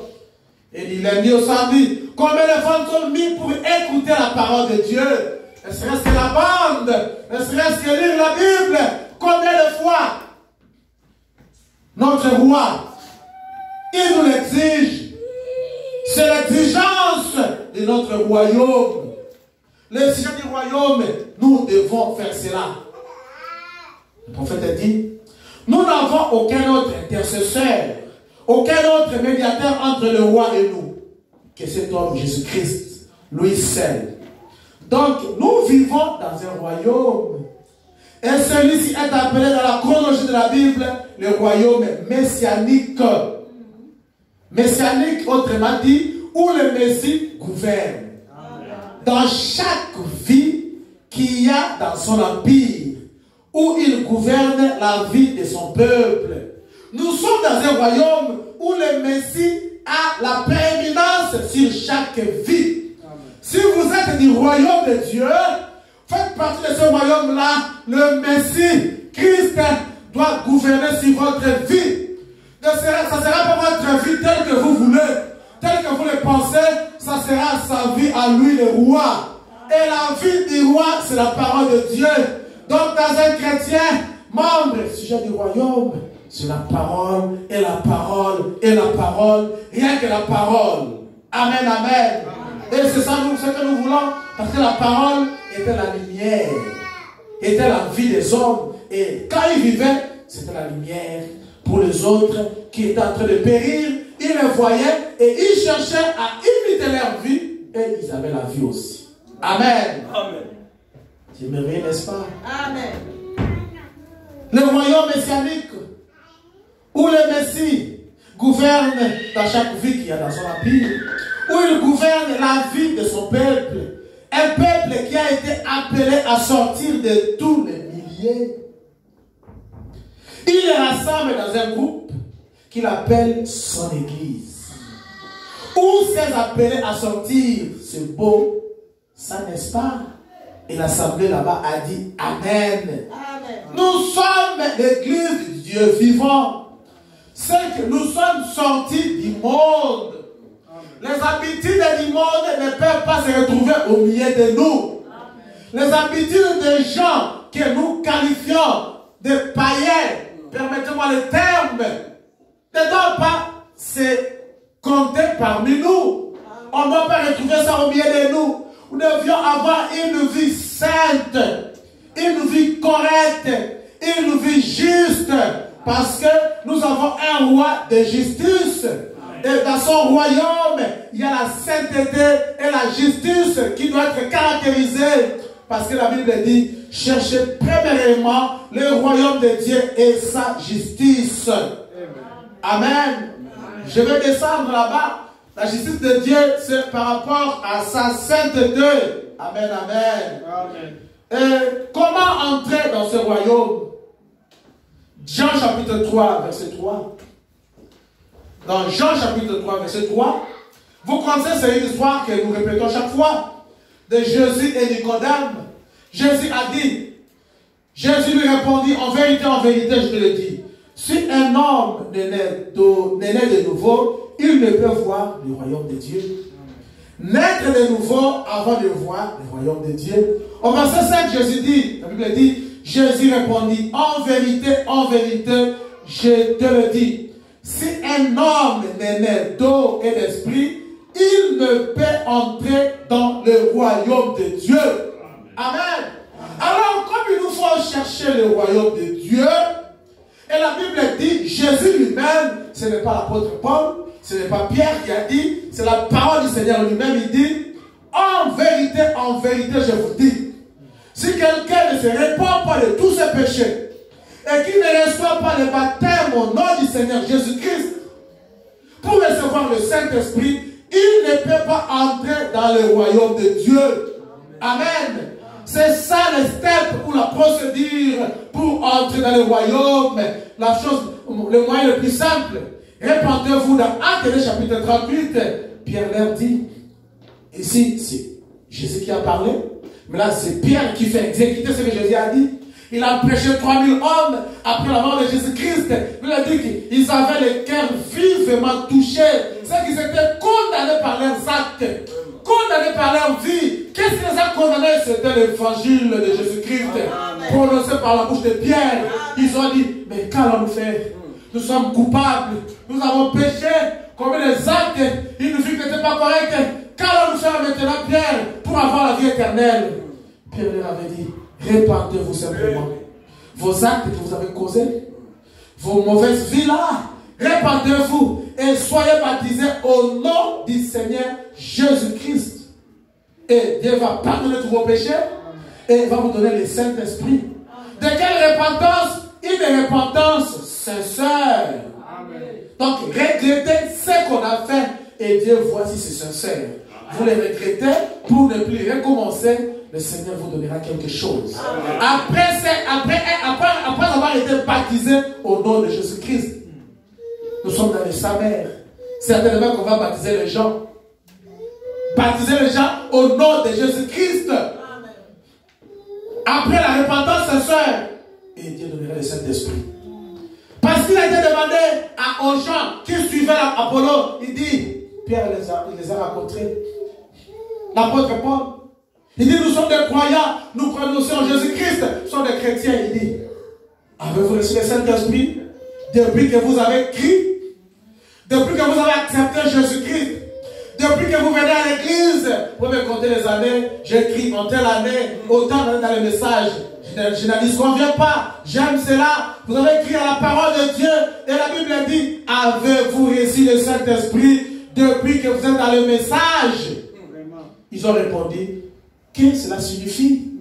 Et du lundi au samedi, combien de fois nous sommes mis pour écouter la parole de Dieu? Ne serait-ce que la bande, ne serait-ce que lire la Bible. Combien de fois notre roi, il nous l'exige. C'est l'exigence de notre royaume. L'exigence du royaume, nous devons faire cela. Le prophète a dit, nous n'avons aucun autre intercesseur, aucun autre médiateur entre le roi et nous, que cet homme Jésus-Christ, lui seul. Donc, nous vivons dans un royaume. Et celui-ci est appelé dans la chronologie de la Bible, le royaume messianique. messianique, autrement dit, où le Messie gouverne. Dans chaque vie qu'il y a dans son empire, où il gouverne la vie de son peuple. Nous sommes dans un royaume où le Messie a la prééminence sur chaque vie. Si vous êtes du royaume de Dieu, faites partie de ce royaume-là, le Messie, Christ, doit gouverner sur votre vie. Ça ne sera pas votre vie telle que vous voulez, telle que vous le pensez, ça sera sa vie à lui, le roi. Et la vie du roi, c'est la parole de Dieu. Donc, dans un chrétien, membre, sujet du royaume, c'est la parole, et la parole, et la parole, rien que la parole. Amen, amen. Et c'est ça ce que nous voulons, parce que la parole était la lumière, était la vie des hommes. Et quand ils vivaient, c'était la lumière pour les autres qui étaient en train de périr. Ils le voyaient et ils cherchaient à imiter leur vie, et ils avaient la vie aussi. Amen. Amen. C'est merveilleux, n'est-ce pas? Amen. Le royaume messianique, où le Messie gouverne dans chaque vie qu'il y a dans son empire, où il gouverne la vie de son peuple, un peuple qui a été appelé à sortir de tous les milliers. Il les rassemble dans un groupe qu'il appelle son église. Où s'est appelé à sortir, c'est beau, ça n'est-ce pas? Et l'assemblée là-bas a dit Amen. Amen. Nous sommes l'église du Dieu vivant. C'est que nous sommes sortis du monde. Les habitudes du monde ne peuvent pas se retrouver au milieu de nous. Les habitudes des gens que nous qualifions de païens, permettez-moi le terme, ne doivent pas se compter parmi nous. On ne doit pas retrouver ça au milieu de nous. Nous devions avoir une vie sainte, une vie correcte, une vie juste, parce que nous avons un roi de justice. Et dans son royaume, il y a la sainteté et la justice qui doit être caractérisée. Parce que la Bible dit, cherchez premièrement le royaume de Dieu et sa justice. Amen. Je vais descendre là-bas. La justice de Dieu, c'est par rapport à sa sainteté. Amen, amen. Amen. Et comment entrer dans ce royaume? Jean chapitre 3, verset 3. Dans Jean chapitre 3, verset 3, vous connaissez, c'est une histoire que nous répétons chaque fois, de Jésus et Nicodème. Jésus a dit, Jésus lui répondit, en vérité, je te le dis, si un homme n'est né de nouveau, il ne peut voir le royaume de Dieu. Naître de nouveau avant de voir le royaume de Dieu. Au verset 5, Jésus dit, la Bible dit, Jésus répondit, en vérité, je te le dis, si un homme n'est né d'eau et d'esprit, il ne peut entrer dans le royaume de Dieu. Amen. Alors, comme il nous faut chercher le royaume de Dieu, et la Bible dit, Jésus lui-même, ce n'est pas l'apôtre Paul, ce n'est pas Pierre qui a dit, c'est la parole du Seigneur lui-même, il dit, en vérité, je vous dis, si quelqu'un ne se répand pas de tous ses péchés, et qui ne reçoit pas le baptême au nom du Seigneur Jésus-Christ, pour recevoir le Saint-Esprit, il ne peut pas entrer dans le royaume de Dieu. Amen. C'est ça le step ou la procédure pour entrer dans le royaume. La chose, le moyen le plus simple. Répandez-vous dans Actes chapitre 38. Pierre leur dit, ici c'est Jésus qui a parlé, mais là c'est Pierre qui fait exécuter ce que Jésus a dit. Il a prêché 3000 hommes après la mort de Jésus-Christ. Il a dit qu'ils avaient le cœur vivement touché. C'est qu'ils étaient condamnés par leurs actes, condamnés par leur vie. Qu'est-ce qui les a condamnés? C'était l'évangile de Jésus-Christ prononcé par la bouche de Pierre. Ils ont dit, mais qu'allons-nous faire? Nous sommes coupables, nous avons péché, commis des actes, une vie qui n'était pas correcte. Qu'allons-nous faire maintenant, Pierre, pour avoir la vie éternelle? Pierre leur avait dit, répandez-vous simplement vos actes que vous avez causés, vos mauvaises vies là, répandez-vous et soyez baptisés au nom du Seigneur Jésus-Christ. Et Dieu va pardonner tous vos péchés et va vous donner le Saint-Esprit. De quelle repentance? Une repentance sincère. Donc, regrettez ce qu'on a fait et Dieu voit si c'est sincère. Vous les regrettez pour ne plus recommencer, le Seigneur vous donnera quelque chose. Après avoir été baptisé au nom de Jésus-Christ, nous sommes dans les Samères. Certainement qu'on va baptiser les gens. Baptiser les gens au nom de Jésus-Christ. Après la repentance sincère, et Dieu donnera le Saint-Esprit. Parce qu'il a été demandé aux gens qui suivaient Apollo, il dit, Pierre les a rencontrés. L'apôtre Paul, il dit, nous sommes des croyants, nous croyons aussi en Jésus-Christ, nous sommes des chrétiens. Il dit, avez-vous reçu le Saint-Esprit depuis que vous avez crié, depuis que vous avez accepté Jésus-Christ, depuis que vous venez à l'église? Vous me comptez les années, j'écris en telle année, autant d'années dans le message. Je n'en disconviens pas, j'aime cela. Vous avez crié à la parole de Dieu et la Bible dit, avez-vous reçu le Saint-Esprit depuis que vous êtes dans le message? Ils ont répondu, qu'est-ce que cela signifie?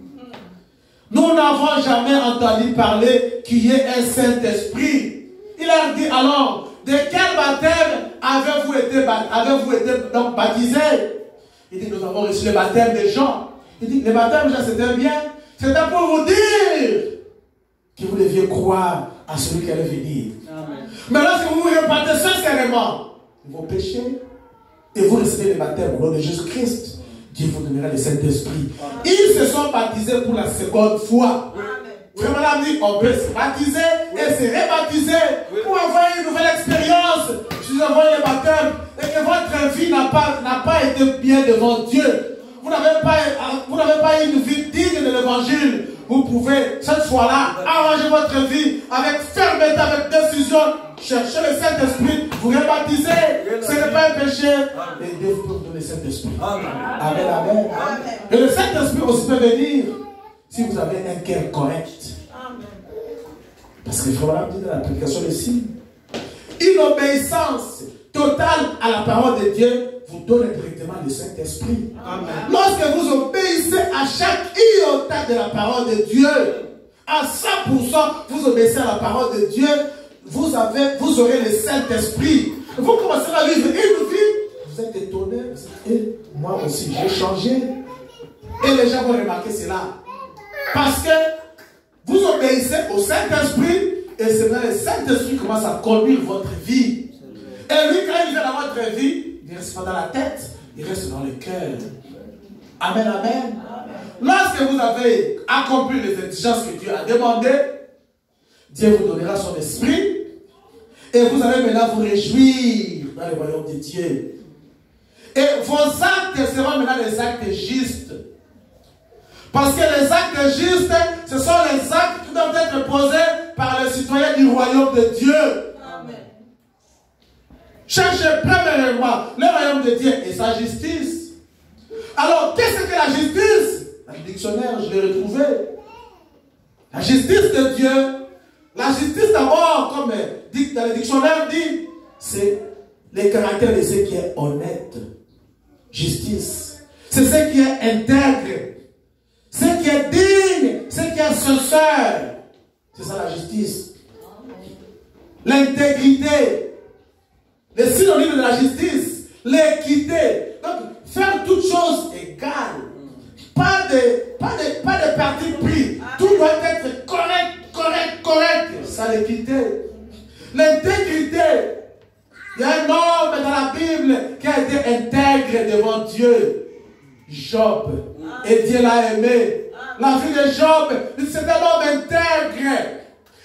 Nous n'avons jamais entendu parler qu'il y ait un Saint-Esprit. Il a dit alors, de quel baptême avez-vous été donc baptisé? Il dit, nous avons reçu le baptême des gens. Il dit, le baptêmes des gens c'était bien. C'était pour vous dire que vous deviez croire à celui qui allait venir. Amen. Mais lorsque vous vous repentez sincèrement de vos péchés et vous recevez le baptême au nom de Jésus-Christ, Dieu vous donnera le Saint-Esprit. Ils se sont baptisés pour la seconde fois. Vraiment, là, dit, on peut se baptiser et se rebaptiser pour avoir une nouvelle expérience. Si vous avez le baptême et que votre vie n'a pas été bien devant Dieu, vous n'avez pas une vie digne de l'évangile, vous pouvez cette fois-là arranger votre vie avec fermeté, avec décision, chercher le Saint-Esprit, vous rebaptiser. Ce n'est pas un péché. Et Dieu peut vous donner le Saint-Esprit. Amen. Amen, amen. Et le Saint-Esprit aussi peut venir si vous avez un cœur correct. Parce que voilà, dit dans la prédication des signes, une obéissance totale à la parole de Dieu vous donne directement le Saint-Esprit. Lorsque vous obéissez à chaque iota de la parole de Dieu, à 100%, vous obéissez à la parole de Dieu, vous aurez le Saint-Esprit. Vous commencez à vivre une vie, vous êtes étonné, et moi aussi j'ai changé. Et les gens vont remarquer cela. Parce que vous obéissez au Saint-Esprit, et c'est là que le Saint-Esprit commence à conduire votre vie. Et lui, quand il vient dans votre vie, il ne reste pas dans la tête, il reste dans le cœur. Amen, amen. Amen. Lorsque vous avez accompli les exigences que Dieu a demandées, Dieu vous donnera son esprit, et vous allez maintenant vous réjouir dans le royaume de Dieu. Et vos actes seront maintenant des actes justes. Parce que les actes justes, ce sont les actes qui doivent être posés par les citoyens du royaume de Dieu. Amen. Cherchez premièrement le royaume de Dieu et sa justice. Alors, qu'est-ce que la justice? Dans le dictionnaire, je l'ai retrouvé. La justice de Dieu, la justice d'abord, comme dans le dictionnaire dit, c'est le caractère de ce qui est honnête. Justice. C'est ce qui est intègre. Ce qui est digne, ce qui est sincère. C'est ça la justice. L'intégrité. Les synonymes de la justice. L'équité. Donc, faire toutes choses égales. Pas de parti pris. Tout doit être correct. Ça l'équité. L'intégrité. Il y a un homme dans la Bible qui a été intègre devant Dieu. Job. Et Dieu l'a aimé. La vie de Job, c'est un homme intègre.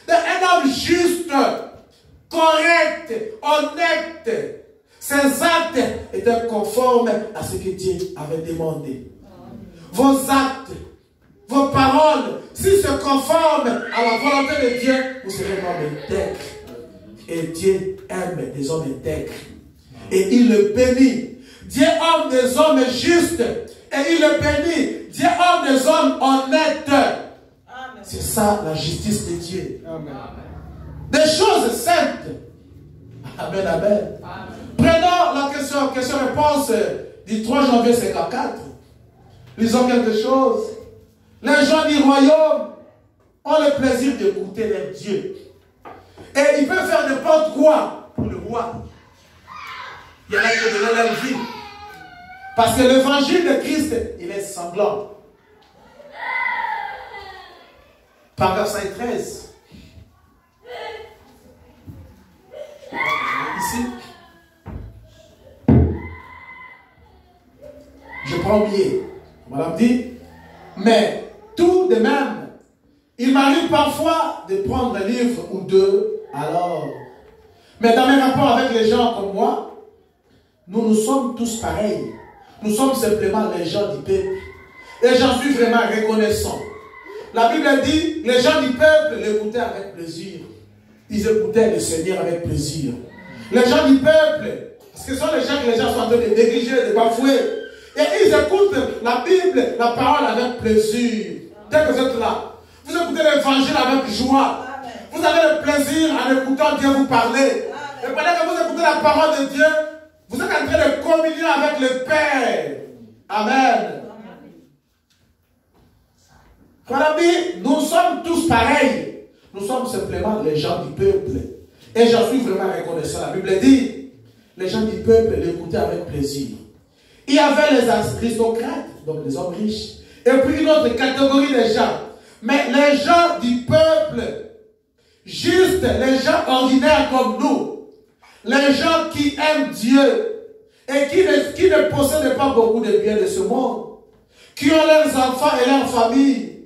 Un homme juste, correct, honnête. Ses actes étaient conformes à ce que Dieu avait demandé. Vos actes, vos paroles, s'ils se conforment à la volonté de Dieu, vous serez un homme intègre. Et Dieu aime des hommes intègres. Et il le bénit. Dieu aime des hommes justes. Et il le bénit. Dieu aime des hommes honnêtes. C'est ça la justice de Dieu. Amen. Des choses simples. Amen, amen. Prenons la question-réponse du 3 janvier 54. Lisons quelque chose. Les gens du royaume ont le plaisir d'écouter leur Dieu. Et ils peuvent faire n'importe quoi pour le bois. Il y en a qui donnent leur vie. Parce que l'évangile de Christ, il est sanglant. Paragraphe 113. Ici. Je prends billet. Madame dit, mais tout de même, il m'arrive parfois de prendre un livre ou deux, alors. Mais dans mes rapports avec les gens comme moi, nous sommes tous pareils. Nous sommes simplement les gens du peuple. Et j'en suis vraiment reconnaissant. La Bible dit, les gens du peuple l'écoutaient avec plaisir. Ils écoutaient le Seigneur avec plaisir. Les gens du peuple, parce que ce sont les gens que les gens sont en train de négliger, de bafouer. Et ils écoutent la Bible, la parole avec plaisir. Dès que vous êtes là, vous écoutez l'évangile avec joie. Vous avez le plaisir en écoutant Dieu vous parler. Et pendant que vous écoutez la parole de Dieu, vous êtes en train de communier avec le Père. Amen. Voilà, nous sommes tous pareils. Nous sommes simplement les gens du peuple. Et j'en suis vraiment reconnaissant. La Bible dit, les gens du peuple l'écoutaient avec plaisir. Il y avait les aristocrates, donc les hommes riches, et puis une autre catégorie de gens. Mais les gens du peuple, juste les gens ordinaires comme nous, les gens qui aiment Dieu et qui ne possèdent pas beaucoup de biens de ce monde, qui ont leurs enfants et leurs familles,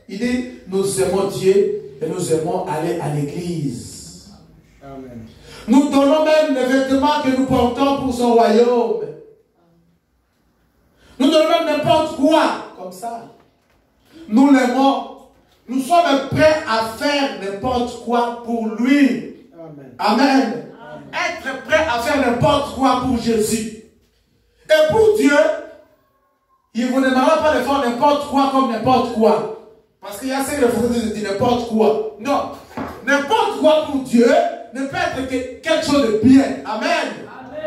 il dit, nous aimons Dieu et nous aimons aller à l'église. Amen. Nous donnons même les vêtements que nous portons pour son royaume. Nous donnons même n'importe quoi, comme ça. Nous l'aimons. Nous sommes prêts à faire n'importe quoi pour lui. Amen. Amen. Amen. Être prêt à faire n'importe quoi pour Jésus. Et pour Dieu, il ne vous demandera pas de faire n'importe quoi comme n'importe quoi. Parce qu'il y a ceux qui disent n'importe quoi. Non. N'importe quoi pour Dieu ne peut être que quelque chose de bien. Amen.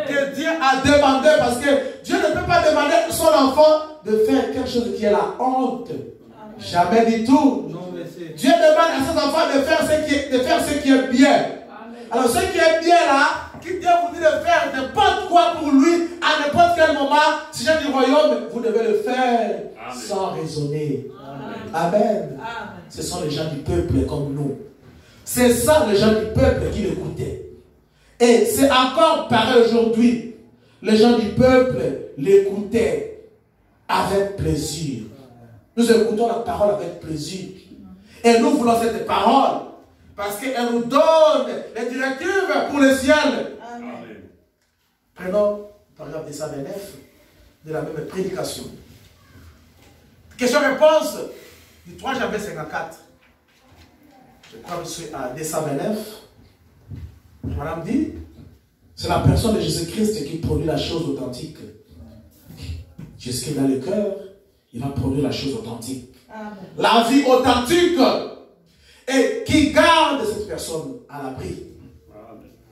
Que Dieu a demandé, parce que Dieu ne peut pas demander à son enfant de faire quelque chose qui est la honte. Amen. Jamais du tout. Non, Dieu demande à ses enfants de faire ce qui est bien. Amen. Alors ce qui est bien là, qui Dieu vous dit de faire n'importe quoi pour lui, à n'importe quel moment, si j'ai du royaume, vous devez le faire. Amen. Sans raisonner. Amen. Amen. Amen. Ce sont les gens du peuple comme nous. C'est ça les gens du peuple qui l'écoutaient. Et c'est encore pareil aujourd'hui. Les gens du peuple l'écoutaient avec plaisir. Nous écoutons la parole avec plaisir. Et nous voulons cette parole parce qu'elle nous donne les directives pour le ciel. Amen. Prenons par exemple des 129 de la même prédication. Question-réponse du 3 janvier 54. Je crois que je suis à 229. Madame dit, c'est la personne de Jésus-Christ qui produit la chose authentique. Jusqu'à dans le cœur, il va produire la chose authentique. Amen. La vie authentique. Et qui garde cette personne à l'abri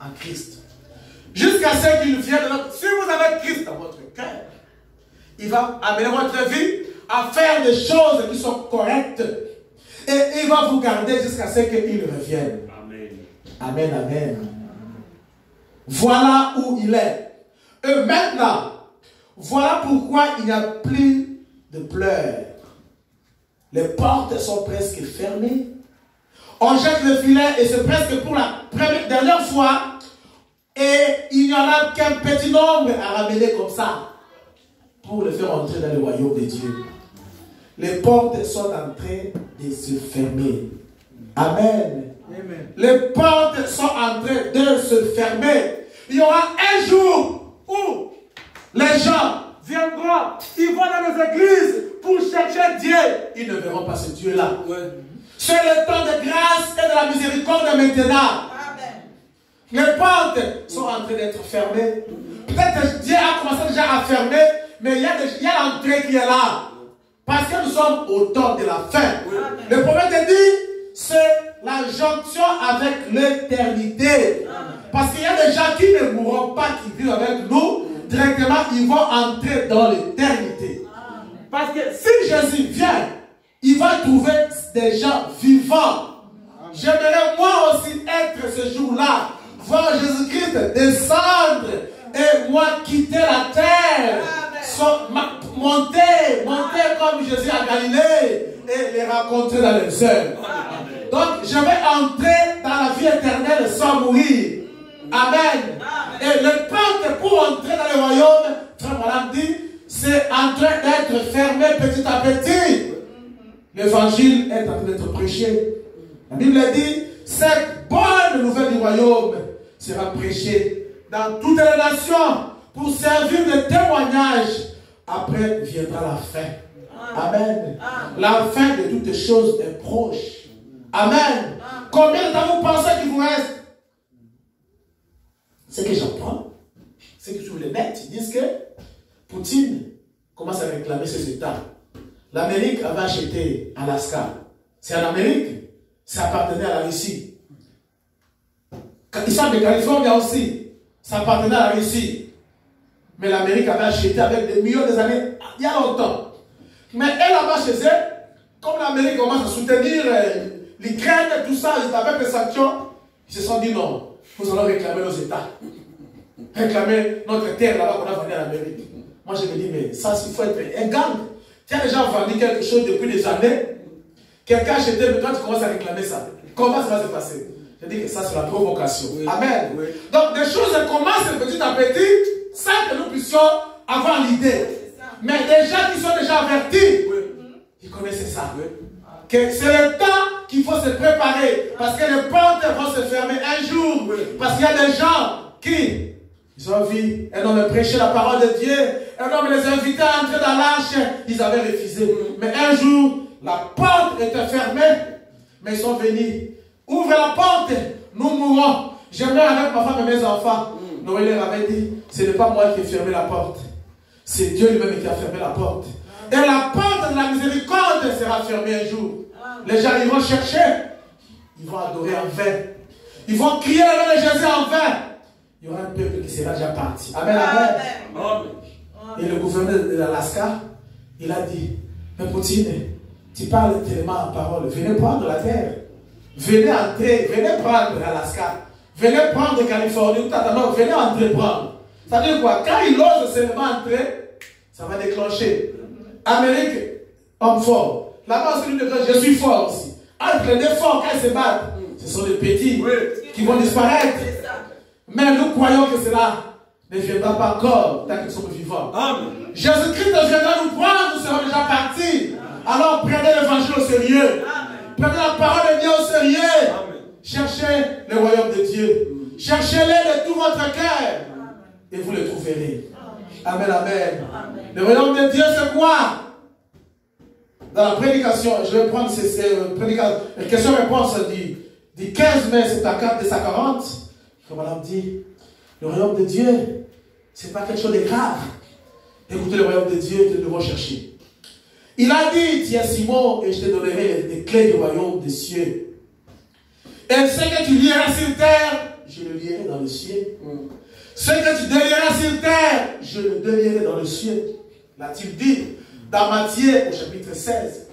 en Christ. Jusqu'à ce qu'il vienne de notre... Si vous avez Christ dans votre cœur, il va amener votre vie à faire des choses qui sont correctes. Et il va vous garder jusqu'à ce qu'il revienne. Amen. Amen, amen. Voilà où il est. Et maintenant, voilà pourquoi il n'y a plus de pleurs. Les portes sont presque fermées. On jette le filet et c'est presque pour la dernière fois. Et il n'y en a qu'un petit nombre à ramener comme ça pour le faire entrer dans le royaume de Dieu. Les portes sont en train de se fermer. Amen. Amen. Les portes sont en train de se fermer. Il y aura un jour où les gens viendront, ils vont dans les églises pour chercher Dieu. Ils ne verront pas ce Dieu-là. Ouais. C'est le temps de grâce et de la miséricorde maintenant. Amen. Les portes sont en train d'être fermées. Peut-être que Dieu a commencé déjà à fermer, mais il y a l'entrée qui est là. Parce que nous sommes au temps de la fin. Amen. Le prophète dit, c'est la jonction avec l'éternité. Parce qu'il y a des gens qui ne mourront pas, qui vivent avec nous, directement, ils vont entrer dans l'éternité. Parce que si Jésus vient, il va trouver des gens vivants. J'aimerais moi aussi être ce jour-là, voir Jésus-Christ descendre et moi quitter la terre, monter comme Jésus à Galilée et les rencontrer dans les cieux. Donc je vais entrer dans la vie éternelle sans mourir. Amen. Et le peuple pour entrer dans le royaume, Frère Branham dit, c'est en train d'être fermé petit à petit. L'évangile est en train d'être prêché. La Bible dit, cette bonne nouvelle du royaume sera prêchée dans toutes les nations pour servir de témoignage. Après viendra la fin. Amen. La fin de toutes choses est proche. Amen. Combien de temps vous pensez qu'il vous reste? Ce que j'apprends, c'est que sur le net, ils disent que Poutine commence à réclamer ses États. L'Amérique avait acheté Alaska. C'est en Amérique. Ça appartenait à la Russie. Ils sont de Californie aussi. Ça appartenait à la Russie. Mais l'Amérique avait acheté avec des millions d'années, il y a longtemps. Mais elle là-bas chez eux, comme l'Amérique commence à soutenir l'Ukraine, tout ça, avec les sanctions, ils se sont dit non, nous allons réclamer nos États. Réclamer notre terre là-bas qu'on a vendue à l'Amérique. Moi je me dis, mais ça, il faut être un gang. Tu as déjà vendu quelque chose depuis des années, quelqu'un a acheté, mais toi tu commences à réclamer ça. Comment ça va se passer? Je dis que ça c'est la provocation. Oui. Amen. Oui. Donc des choses commencent petit à petit, sans que nous puissions avoir l'idée. Mais des gens qui sont déjà avertis, oui, ils connaissent ça. Oui. Que c'est le temps qu'il faut se préparer. Parce que les portes vont se fermer un jour. Oui. Parce qu'il y a des gens qui ils ont vu un homme prêcher la parole de Dieu. Un homme les invitait à entrer dans l'arche. Ils avaient refusé. Oui. Mais un jour, la porte était fermée. Mais ils sont venus. Ouvre la porte, nous mourrons. J'aimerais avec ma femme et mes enfants. Noël leur avait dit, ce n'est pas moi qui ai fermé la porte. C'est Dieu lui-même qui a fermé la porte. Et la porte de la miséricorde sera fermée un jour. Les gens, ils vont chercher. Ils vont adorer en vain. Ils vont crier le nom de Jésus en vain. Il y aura un peuple qui sera déjà parti. Amen, amen. Et le gouverneur de l'Alaska, il a dit, mais Poutine, tu parles tellement en parole. Venez prendre la terre. Venez entrer. Venez prendre l'Alaska. Venez prendre Californie. Venez entrer prendre. Ça veut dire quoi? Quand il ose seulement entrer, ça va déclencher. Amérique, homme fort. Là-bas, c'est une de je suis fort aussi. Entre les deux forts, quand ils se battent, ce sont les petits qui vont disparaître. Mais nous croyons que cela ne viendra pas encore tant que nous sommes vivants. Jésus-Christ viendra nous prendre, nous serons déjà partis. Alors prenez l'évangile au sérieux. Prenez la parole de Dieu au sérieux. Cherchez le royaume de Dieu. Cherchez-le de tout votre cœur. Et vous le trouverez. Amen, amen. Le royaume de Dieu, c'est quoi? Dans la prédication, je vais prendre ces questions-réponses du 15 mai 240. Comme madame dit, le royaume de Dieu, ce n'est pas quelque chose de grave. Écoutez le royaume de Dieu que nous devons chercher. Il a dit, tiens Simon, et je te donnerai les clés du royaume des cieux. Et ce que tu lieras sur terre, je le lierai dans le ciel. Ce que tu délieras sur terre, je le délierai dans le ciel. L'a-t-il dit dans Matthieu au chapitre 16.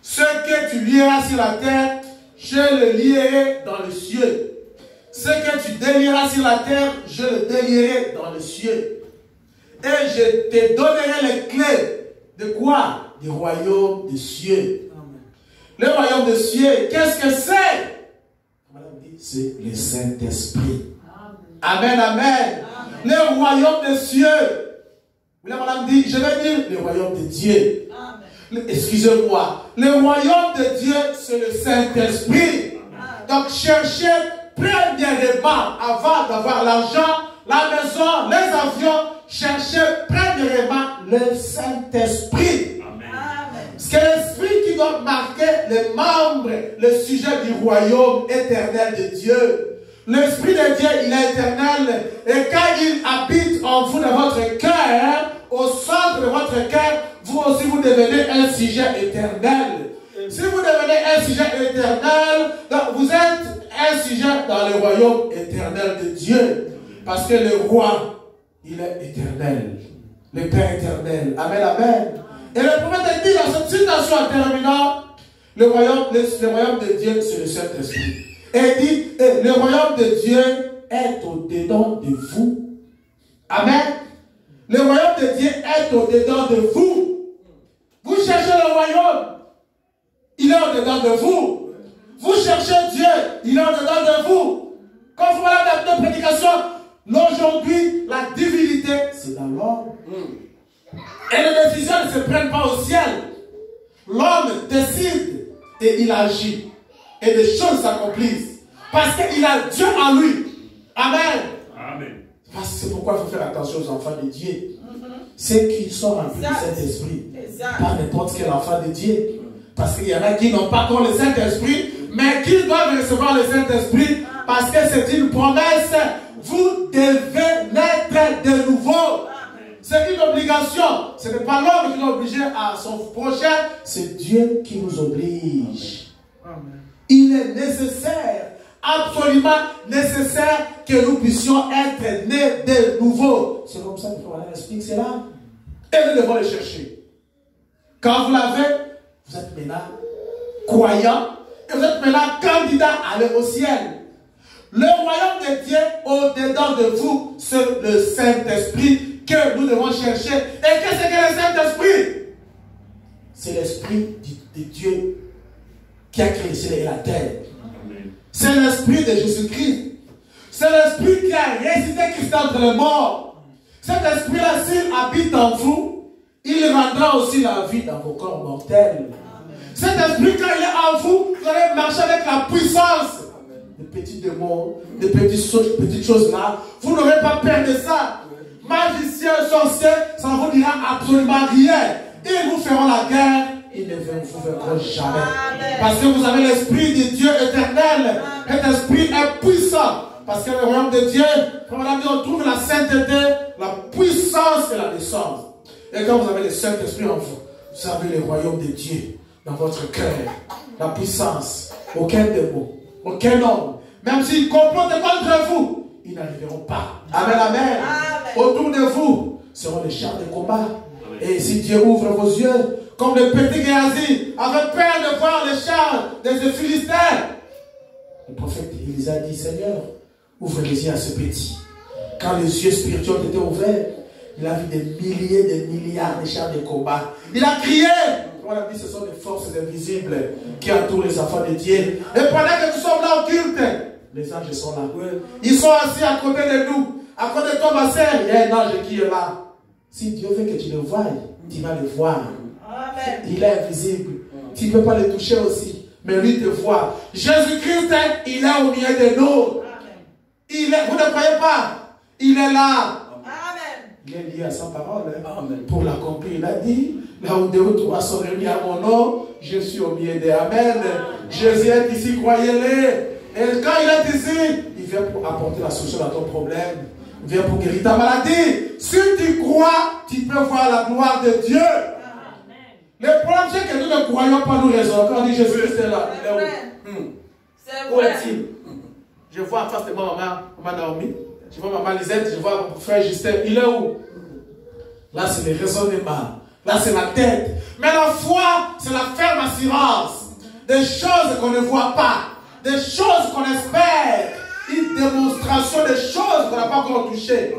Ce que tu lieras sur la terre, je le lierai dans le ciel. Ce que tu délieras sur la terre, je le délierai dans le ciel. Et je te donnerai les clés de quoi? Du royaume des cieux. Le royaume des cieux, qu'est-ce que c'est? C'est le Saint-Esprit. Amen, amen. Le royaume des cieux. Madame dit, je vais dire le royaume de Dieu. Excusez-moi. Le royaume de Dieu, c'est le Saint-Esprit. Donc cherchez premièrement, avant d'avoir l'argent, la maison, les avions, cherchez premièrement le Saint-Esprit. C'est l'Esprit qui doit marquer les membres, le sujet du royaume éternel de Dieu. L'Esprit de Dieu, il est éternel. Et quand il habite en vous, dans votre cœur, au centre de votre cœur, vous aussi, vous devenez un sujet éternel. Si vous devenez un sujet éternel, donc vous êtes un sujet dans le royaume éternel de Dieu. Parce que le roi, il est éternel. Le Père éternel. Amen, amen. Et le prophète dit dans cette citation en terminant, le royaume de Dieu, c'est le Saint-Esprit. Et il dit, le royaume de Dieu est au-dedans de vous. Amen. Le royaume de Dieu est au-dedans de vous. Vous cherchez le royaume, il est au-dedans de vous. Vous cherchez Dieu, il est au-dedans de vous. Comme voilà notre prédication, aujourd'hui, la divinité, c'est dans l'homme. Et les décisions ne se prennent pas au ciel. L'homme décide et il agit. Et des choses s'accomplissent. Parce qu'il a Dieu en lui. Amen. Amen. C'est pourquoi il faut faire attention aux enfants de Dieu. Ceux qui sont remplis du Saint-Esprit. Pas n'importe quel enfant de Dieu. Parce qu'il y en a qui n'ont pas encore le Saint-Esprit, mais qui doivent recevoir le Saint-Esprit parce que c'est une promesse. Vous devez naître de nouveau. C'est une obligation. Ce n'est pas l'homme qui est obligé à son prochain, c'est Dieu qui nous oblige. Amen. Il est nécessaire, absolument nécessaire, que nous puissions être nés de nouveau. C'est comme ça que Frère explique cela. Et nous devons le chercher. Quand vous l'avez, vous êtes maintenant croyant et vous êtes maintenant candidat à aller au ciel. Le royaume de Dieu au-dedans de vous, c'est le Saint-Esprit que nous devons chercher. Et qu'est-ce que le Saint-Esprit? C'est l'Esprit de Dieu qui a créé le ciel et la terre. C'est l'Esprit de Jésus-Christ. C'est l'Esprit qui a ressuscité Christ entre les morts. Cet Esprit-là, s'il habite en vous, il rendra aussi la vie dans vos corps mortels. Cet Esprit, quand il est en vous, vous allez marcher avec la puissance. Des petits démons, des petites choses là, vous n'aurez pas peur de ça. Magiciens, sorciers, ça ne vous dira absolument rien. Ils vous feront la guerre, ils ne vous vaincront jamais. Parce que vous avez l'Esprit de Dieu éternel. Cet Esprit est puissant. Parce que le royaume de Dieu, comme on a dit, on trouve la sainteté, la puissance et la naissance. Et quand vous avez le Saint-Esprit en vous, vous avez le royaume de Dieu dans votre cœur. La puissance. Aucun démon, aucun homme, même s'ils complotent contre vous, ils n'arriveront pas. Amen, amen. Amen. Autour de vous seront les chars de combat. Amen. Et si Dieu ouvre vos yeux, comme le petit Géasi avait peur de voir les chars des Philistins, le prophète Élisa dit, Seigneur, ouvre les yeux à ce petit. Quand les yeux spirituels étaient ouverts, il a vu des milliers, des milliards de chars de combat. Il a crié. On a dit, ce sont des forces invisibles qui entourent les enfants de Dieu. Et pendant que nous sommes là au culte, les anges sont là. Ils sont assis à côté de nous. À côté de toi, ma sœur, il y a un ange qui est là. Si Dieu veut que tu le voies, tu vas le voir. Amen. Il est invisible. Tu ne peux pas le toucher aussi. Mais lui te voit. Jésus-Christ, il est au milieu de nous. Il est, vous ne croyez pas? Il est là. Il est lié à sa parole. Amen. Pour l'accomplir, il a dit, là où deux ou trois sont réunis à mon nom, je suis au milieu des Amen. Jésus est ici, croyez-le. Et quand il est ici, il vient pour apporter la solution à ton problème. Il vient pour guérir ta maladie. Si tu crois, tu peux voir la gloire de Dieu. Amen. Le problème, c'est que nous ne croyons pas, nous raisonnons. Quand on dit Jésus-Christ est là, il est où? Où est-il? Je vois en face de moi maman Naomi. Je vois maman Lisette, je vois mon frère Justin. Il est où? Là, c'est le raisonnement. Là, c'est la tête. Mais la foi, c'est la ferme assurance. Des choses qu'on ne voit pas. Des choses qu'on espère. Une démonstration des choses qu'on n'a pas encore touchées.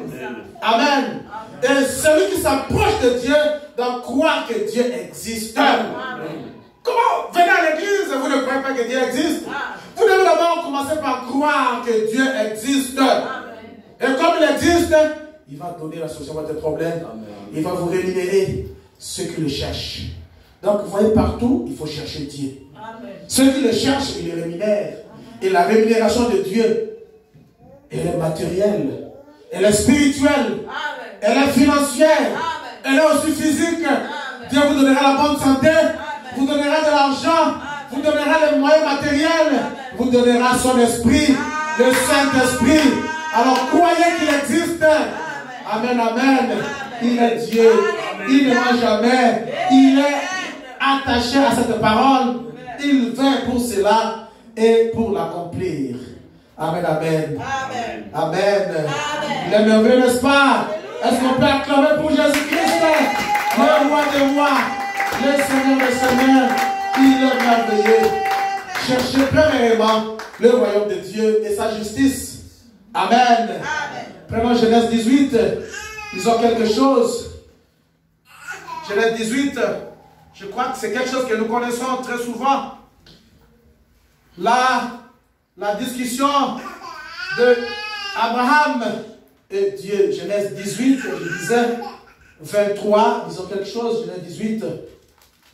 Amen. Et celui qui s'approche de Dieu doit croire que Dieu existe. Amen. Comment venez à l'église, vous ne croyez pas que Dieu existe? Vous devez d'abord commencer par croire que Dieu existe. Et comme il existe, il va donner la solution à votre problème. Amen. Il va vous rémunérer ceux qui le cherchent. Donc, vous voyez partout, il faut chercher Dieu. Amen. Ceux qui le cherchent, il les rémunère. Et la rémunération de Dieu, elle est matérielle, elle est spirituelle, Amen. Elle est financière, Amen. Elle est aussi physique. Amen. Dieu vous donnera la bonne santé, Amen. Vous donnera de l'argent, vous donnera les moyens matériels, Amen. Vous donnera son esprit, Amen. Le Saint-Esprit. Alors croyez qu'il existe. Amen, amen. Amen. Il est Dieu. Amen. Il ne ment jamais. Il est attaché à cette parole. Il vient pour cela et pour l'accomplir. Amen, amen. Amen. Amen. Il est merveilleux, n'est-ce pas? Est-ce qu'on peut acclamer pour Jésus-Christ, le roi des rois, le Seigneur des seigneurs? Il est merveilleux. Cherchez premièrement le royaume de Dieu et sa justice. Amen. Prenons Genèse 18. Disons quelque chose. Genèse 18, je crois que c'est quelque chose que nous connaissons très souvent. Là, la discussion de Abraham et Dieu. Genèse 18, je disais 23, disons quelque chose. Genèse 18,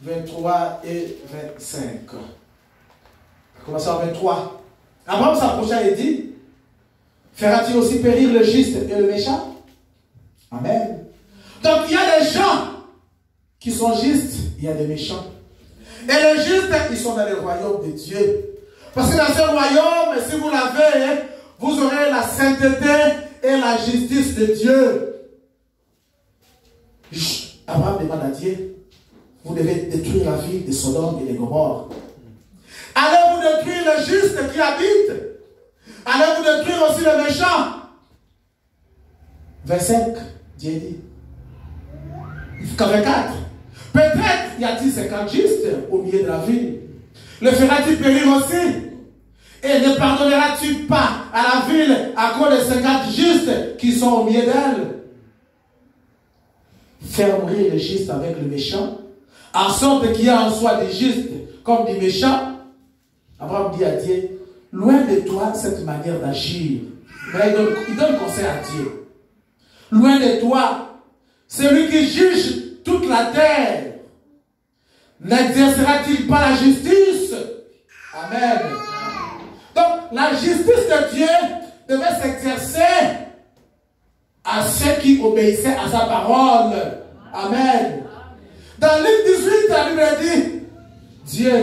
23 et 25. Commençons à 23. Abraham s'approcha et dit, fera-t-il aussi périr le juste et le méchant? Amen. Donc il y a des gens qui sont justes, il y a des méchants. Et les justes, ils sont dans le royaume de Dieu. Parce que dans ce royaume, si vous l'avez, vous aurez la sainteté et la justice de Dieu. Abraham demande à Dieu, vous devez détruire la ville de Sodome et de Gomorrhe. Allez-vous détruire le juste qui habite? Allez-vous détruire aussi le méchant? 25, Dieu dit. 24. Peut-être y a-t-il 50 justes au milieu de la ville. Le feras-tu périr aussi? Et ne pardonneras-tu pas à la ville à cause des 50 justes qui sont au milieu d'elle? Faire mourir le juste avec le méchant, en sorte qu'il y a en soi des justes comme des méchants. Abraham dit à Dieu, loin de toi cette manière d'agir. Mais il donne conseil à Dieu. Loin de toi, celui qui juge toute la terre, n'exercera-t-il pas la justice? Amen. Donc, la justice de Dieu devait s'exercer à ceux qui obéissaient à sa parole. Amen. Dans Luc 18, la Bible dit, Dieu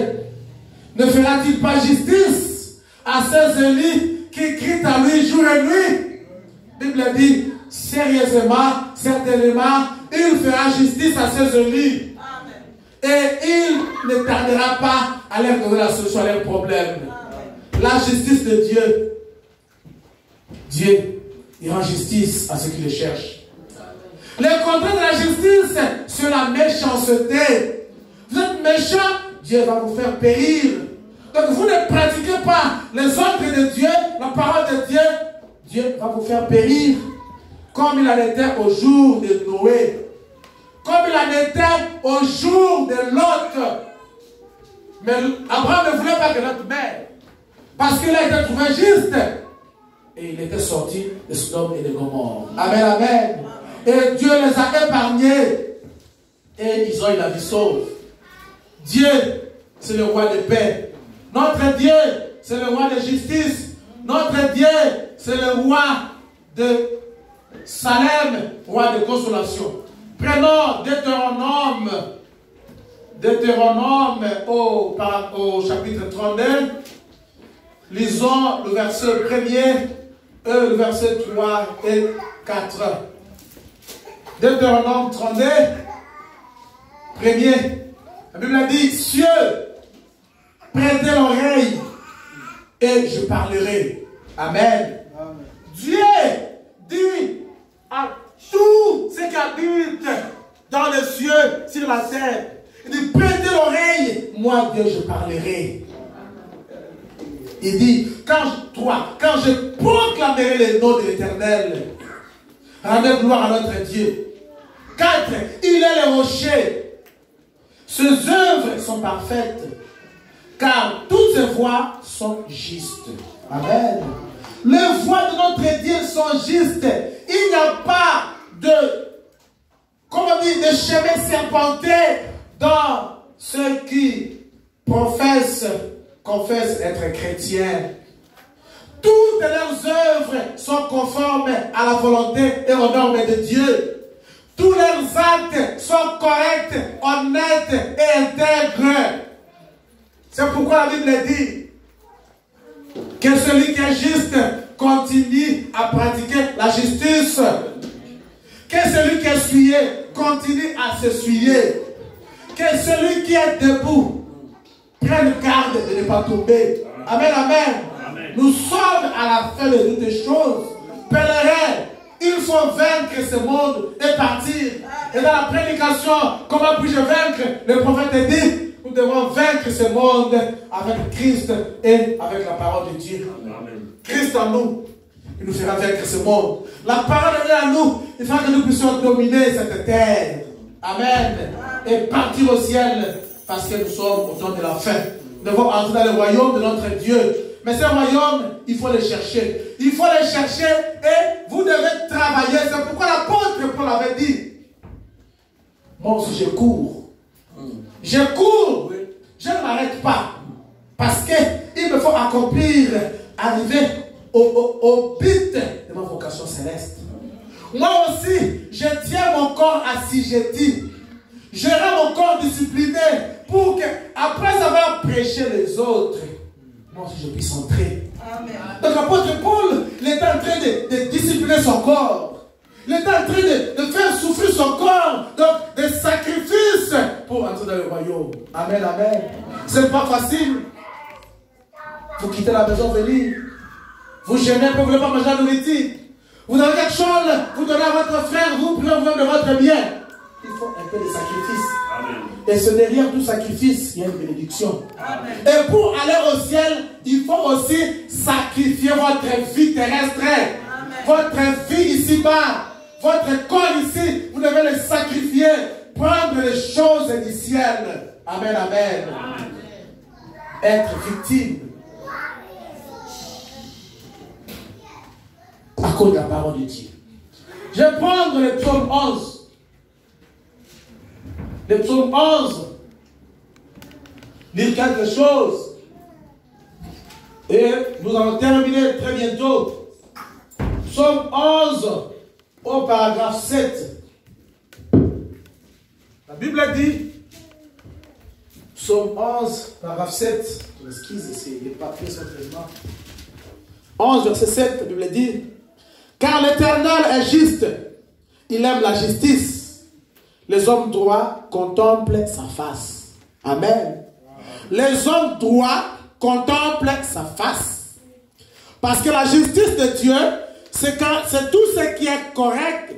ne fera-t-il pas justice à ces élus qui crient à lui jour et nuit? La Bible dit, sérieusement, certainement, il fera justice à ces élus. Et il ne tardera pas à leur donner la solution à leurs problèmes. La justice de Dieu. Dieu, il rend justice à ceux qui le cherchent. Le contraire de la justice, c'est la méchanceté. Vous êtes méchant, Dieu va vous faire périr. Donc vous ne pratiquez pas les ordres de Dieu, la parole de Dieu, Dieu va vous faire périr. Comme il en était au jour de Noé. Comme il en était au jour de Lot. Mais Abraham ne voulait pas que Lot meure. Parce qu'il a été trouvé juste. Et il était sorti de Sodome et de Gomorrhe. Amen, amen. Et Dieu les a épargnés. Et ils ont eu la vie sauve. Dieu, c'est le roi de paix. Notre Dieu, c'est le roi de justice. Notre Dieu, c'est le roi de Salem, roi de consolation. Prenons Deutéronome au chapitre 32. Lisons le verset 1er, le verset 3 et 4. Deutéronome 32, 1er. La Bible a dit, cieux, prêtez l'oreille et je parlerai. Amen. Amen. Dieu dit à tous ceux qui habitent dans les cieux, sur la terre, il dit, prêtez l'oreille, moi Dieu je parlerai. Il dit, quand je proclamerai le nom de l'Éternel, rendez gloire à notre Dieu. 4, il est le rocher. Ses œuvres sont parfaites, car toutes ses voies sont justes. Amen. Les voies de notre Dieu sont justes. Il n'y a pas de, comment dire, de chemin serpenté dans ceux qui confessent être chrétiens. Toutes leurs œuvres sont conformes à la volonté et aux normes de Dieu. Tous leurs actes sont corrects, honnêtes et intègres. C'est pourquoi la Bible dit que celui qui est juste continue à pratiquer la justice. Que celui qui est souillé continue à s'essuyer. Que celui qui est debout prenne garde de ne pas tomber. Amen, amen. Amen. Nous sommes à la fin de toutes les choses. Pèlerins, il faut vaincre ce monde et partir. Et dans la prédication, comment puis-je vaincre? Le prophète dit, nous devons vaincre ce monde avec Christ et avec la parole de Dieu. Amen. Christ en nous. il nous fera vaincre ce monde. La parole est à nous, il fera que nous puissions dominer cette terre. Amen. Et partir au ciel, parce que nous sommes au temps de la fin. Nous devons entrer dans le royaume de notre Dieu. Mais ce royaume, il faut le chercher. Il faut le chercher et vous devez travailler. C'est pourquoi l'apôtre Paul avait dit, moi aussi je cours. Je cours. Je ne m'arrête pas. Parce qu'il me faut accomplir, arriver au but de ma vocation céleste. Moi aussi, je tiens mon corps assujetti. Je rends mon corps discipliné pour que, après avoir prêché les autres, moi aussi je puisse entrer. Amen. Donc l'apôtre Paul, il est en train de discipliner son corps. Il est en train de faire souffrir son corps. Donc des sacrifices pour entrer dans le royaume. Amen, amen. Ce n'est pas facile. Vous quittez la maison, venir. Vous gênez, vous ne voulez pas manger la nourriture. Vous avez quelque chose, vous donnez à votre frère, vous prenez de votre bien. Il faut un peu de sacrifice. Amen. Et ce derrière tout sacrifice, il y a une bénédiction. Amen. Et pour aller au ciel, il faut aussi sacrifier votre vie terrestre. Amen. Votre vie ici-bas, votre corps ici, vous devez le sacrifier. Prendre les choses du ciel. Amen, amen. Amen. Être victime. À cause de la parole de Dieu. Je vais prendre le psaume 11. Le psaume 11. Lire quelque chose. Et nous allons terminer très bientôt. Psaume 11 au paragraphe 7. La Bible dit, psaume 11, paragraphe 7. Je m'excuse, les papiers sont tellement. 11, verset 7, la Bible dit, car l'Éternel est juste, il aime la justice. Les hommes droits contemplent sa face. Amen. Les hommes droits contemplent sa face. Parce que la justice de Dieu, c'est tout ce qui est correct,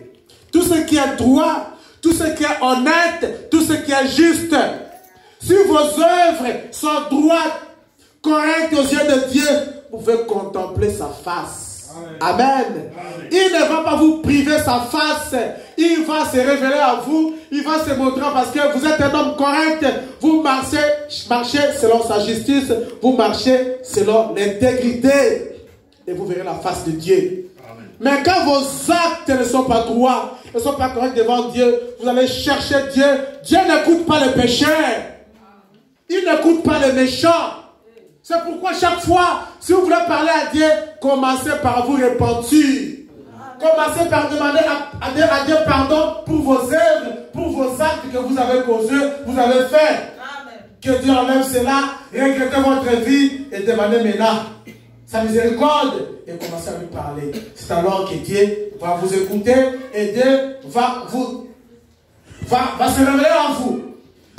tout ce qui est droit, tout ce qui est honnête, tout ce qui est juste. Si vos œuvres sont droites, correctes aux yeux de Dieu, vous pouvez contempler sa face. Amen. Amen. Il ne va pas vous priver sa face. Il va se révéler à vous. Il va se montrer parce que vous êtes un homme correct. Vous marchez selon sa justice. Vous marchez selon l'intégrité. Et vous verrez la face de Dieu. Amen. Mais quand vos actes ne sont pas droits, ne sont pas corrects devant Dieu, vous allez chercher Dieu. Dieu n'écoute pas les pécheurs. Il n'écoute pas les méchants. C'est pourquoi chaque fois, si vous voulez parler à Dieu, commencez par vous repentir. Commencez par demander à Dieu pardon pour vos œuvres, pour vos actes que vous avez causés, vous avez fait. Amen. Que Dieu enlève cela, regrettez votre vie et demandez maintenant sa miséricorde et commencez à lui parler. C'est alors que Dieu va vous écouter et Dieu va se révéler en vous.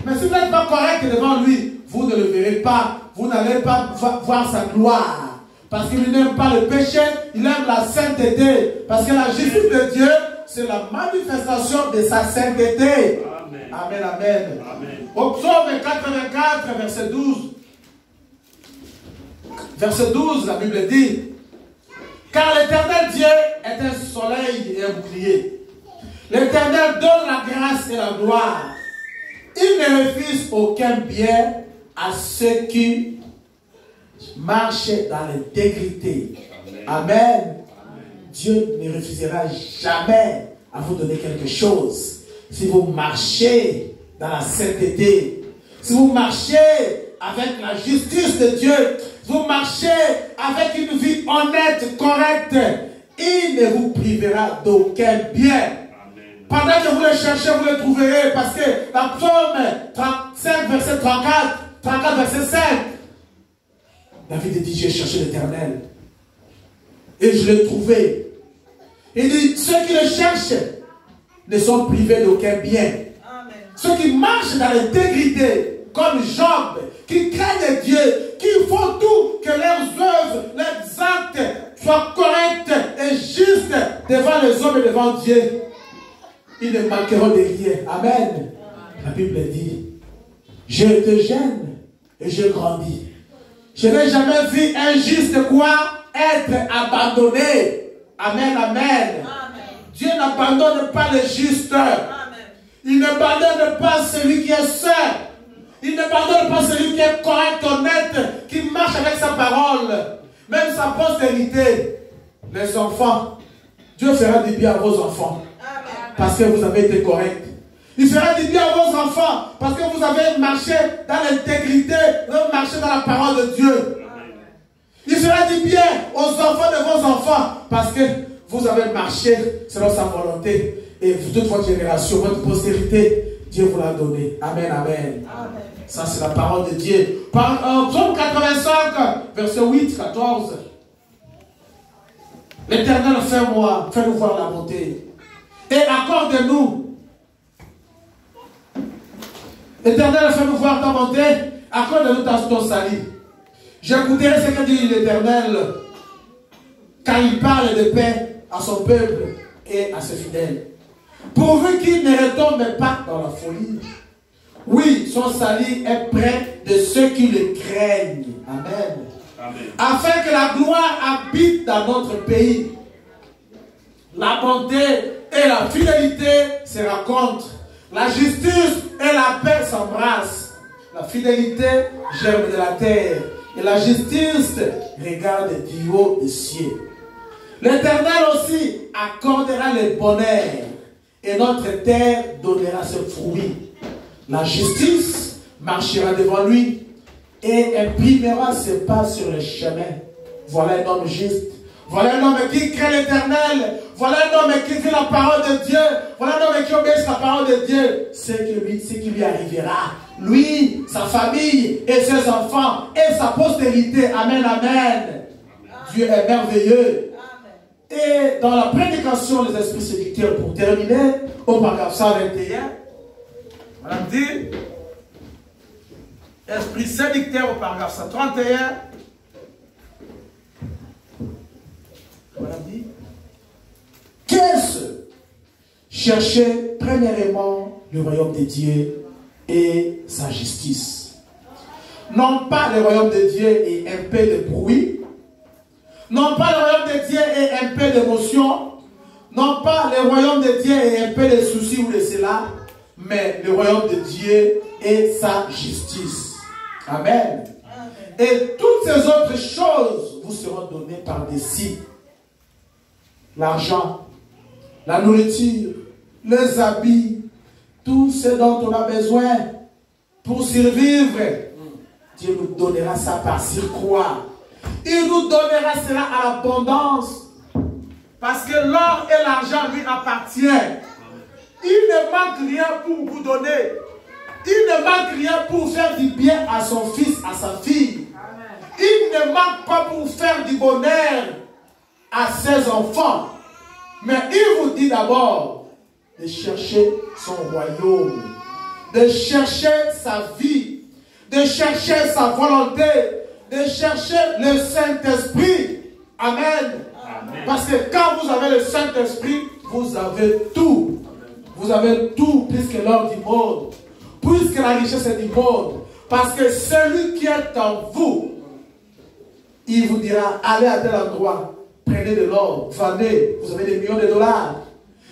Mais si vous n'êtes pas correct devant lui, vous ne le verrez pas. Vous n'allez pas voir sa gloire. Parce qu'il n'aime pas le péché, il aime la sainteté. Parce que la justice de Dieu, c'est la manifestation de sa sainteté. Amen. Amen, amen. Amen. Au psaume 84, verset 12. Verset 12, la Bible dit, car l'Éternel Dieu est un soleil et un bouclier. L'Éternel donne la grâce et la gloire. Il ne refuse aucun bien à ceux qui marchent dans l'intégrité. Amen. Amen. Dieu ne refusera jamais à vous donner quelque chose. Si vous marchez dans la sainteté, si vous marchez avec la justice de Dieu, si vous marchez avec une vie honnête, correcte, il ne vous privera d'aucun bien. Pendant que vous le cherchez, vous le trouverez. Parce que la psaume 35, verset 34, verset 5. David dit, j'ai cherché l'Éternel. Et je l'ai trouvé. Il dit, ceux qui le cherchent ne sont privés d'aucun bien. Amen. Ceux qui marchent dans l'intégrité, comme Job, qui craignent Dieu, qui font tout que leurs œuvres, leurs actes soient corrects et justes devant les hommes et devant Dieu. Ils ne manqueront de rien. Amen. La Bible dit, je te gêne et je grandis. Je n'ai jamais vu un juste quoi être abandonné. Amen, amen. Dieu n'abandonne pas les justes. Il n'abandonne pas celui qui est saint. Il n'abandonne pas celui qui est correct, honnête, qui marche avec sa parole. Même sa postérité. Les enfants, Dieu fera du bien à vos enfants. Parce que vous avez été correct. Il fera du bien à vos enfants parce que vous avez marché dans l'intégrité, vous avez marché dans la parole de Dieu. Il fera du bien aux enfants de vos enfants parce que vous avez marché selon sa volonté. Et toute votre génération, votre postérité, Dieu vous l'a donné. Amen, amen. Amen. Ça, c'est la parole de Dieu. Psaume 85, verset 8, 14. L'Éternel, fais-nous voir la bonté. Et accorde-nous. L'Éternel, fais-nous voir ta bonté. Accorde-nous ton salut. J'écouterai ce que dit l'Éternel quand il parle de paix à son peuple et à ses fidèles. Pourvu qu'il ne retombe pas dans la folie. Oui, son salut est près de ceux qui le craignent. Amen. Amen. Afin que la gloire habite dans notre pays. La bonté et la fidélité se rencontrent. La justice et la paix s'embrassent. La fidélité germe de la terre. Et la justice regarde du haut des cieux. L'Éternel aussi accordera le bonheur. Et notre terre donnera ses fruits. La justice marchera devant lui et imprimera ses pas sur le chemin. Voilà un homme juste. Voilà un homme qui craint l'Éternel. Voilà un homme qui vit la parole de Dieu. Voilà un homme qui obéit la parole de Dieu. Ce qui lui arrivera. Lui, sa famille et ses enfants et sa postérité. Amen, amen. Dieu est merveilleux. Et dans la prédication des esprits séducteurs, pour terminer, au paragraphe 121, madame dit, esprit séducteur au paragraphe 131, madame dit, qu'est-ce? Cherchez premièrement le royaume de Dieu et sa justice. Non pas le royaume de Dieu et un peu de bruit. Non pas le royaume de Dieu et un peu d'émotion. Non pas le royaume de Dieu et un peu de soucis ou de cela. Mais le royaume de Dieu et sa justice. Amen. Et toutes ces autres choses vous seront données par-dessus. L'argent, la nourriture, les habits, tout ce dont on a besoin pour survivre. Dieu nous donnera ça par surcroît. Il nous donnera cela à l'abondance. Parce que l'or et l'argent lui appartiennent. Il ne manque rien pour vous donner. Il ne manque rien pour faire du bien à son fils, à sa fille. Il ne manque pas pour faire du bonheur à ses enfants. Mais il vous dit d'abord de chercher son royaume, de chercher sa vie, de chercher sa volonté, de chercher le Saint-Esprit. Amen. Amen. Parce que quand vous avez le Saint-Esprit, vous avez tout. Vous avez tout, plus que l'or du monde, plus que la richesse du monde. Parce que celui qui est en vous, il vous dira, allez à tel endroit, prenez de l'or, vendez, vous avez des millions de dollars.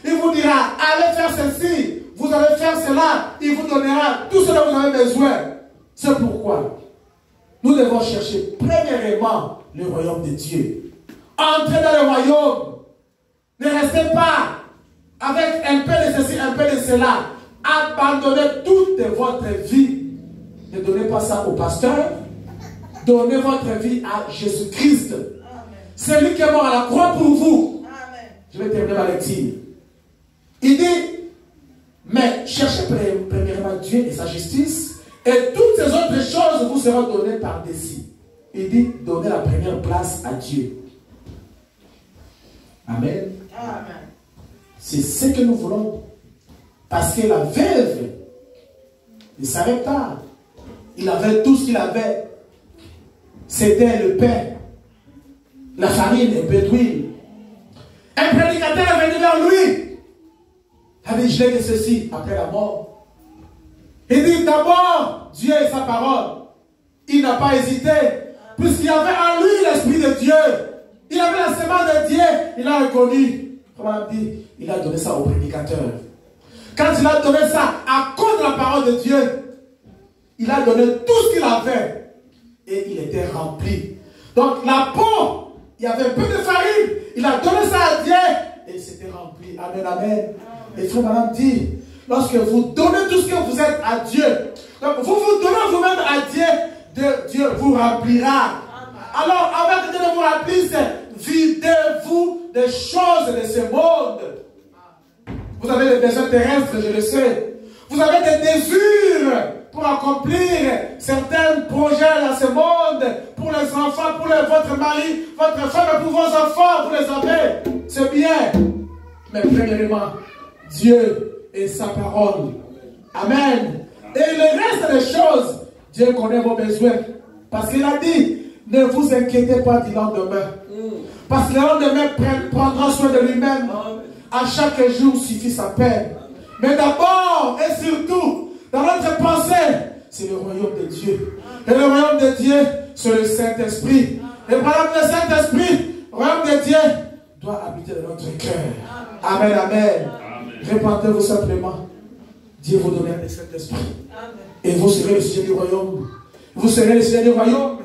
Il vous dira, allez faire ceci, vous allez faire cela, il vous donnera tout ce dont vous avez besoin. C'est pourquoi nous devons chercher premièrement le royaume de Dieu. Entrez dans le royaume. Ne restez pas avec un peu de ceci, un peu de cela. Abandonnez toute votre vie. Ne donnez pas ça au pasteur. Donnez votre vie à Jésus-Christ. C'est lui qui est mort à la croix pour vous. Amen. Je vais terminer ma lecture. Il dit, mais cherchez premièrement Dieu et sa justice, et toutes ces autres choses vous seront données par-dessus. Il dit, donnez la première place à Dieu. Amen. Amen. C'est ce que nous voulons. Parce que la veuve ne savait pas. Il avait tout ce qu'il avait. C'était le pain, la farine et un peu d'huile. Un prédicateur est venu vers lui. Il a dit, je l'ai de ceci après la mort. Il dit d'abord, Dieu et sa parole. Il n'a pas hésité. Puisqu'il y avait en lui l'Esprit de Dieu. Il avait la semence de Dieu, il a reconnu. Comment on dit? Il a donné ça au prédicateur. Quand il a donné ça à cause de la parole de Dieu, il a donné tout ce qu'il avait. Et il était rempli. Donc la peau, il y avait peu de farine. Il a donné ça à Dieu. Et il s'était rempli. Amen, amen. Et frère madame dit, lorsque vous donnez tout ce que vous êtes à Dieu, donc vous vous donnez vous-même à Dieu, Dieu vous remplira. Alors, avec que Dieu vous remplisse, videz-vous des choses de ce monde. Vous avez des besoins terrestres, je le sais. Vous avez des désirs pour accomplir certains projets dans ce monde, pour les enfants, pour votre mari, votre femme, pour vos enfants, vous les avez. C'est bien. Mais premièrement, Dieu et sa parole. Amen. Et le reste des choses, Dieu connaît vos besoins. Parce qu'il a dit, ne vous inquiétez pas du lendemain. Parce que le lendemain prendra soin de lui-même. À chaque jour suffit sa peine. Mais d'abord et surtout, dans notre pensée, c'est le royaume de Dieu. Et le royaume de Dieu, c'est le Saint-Esprit. Et par le Saint-Esprit, le royaume de Dieu doit habiter dans notre cœur. Amen, amen. Répandez-vous simplement. Dieu vous donnera le Saint-Esprit. Et vous serez le sujet du royaume. Vous serez le sujet du royaume.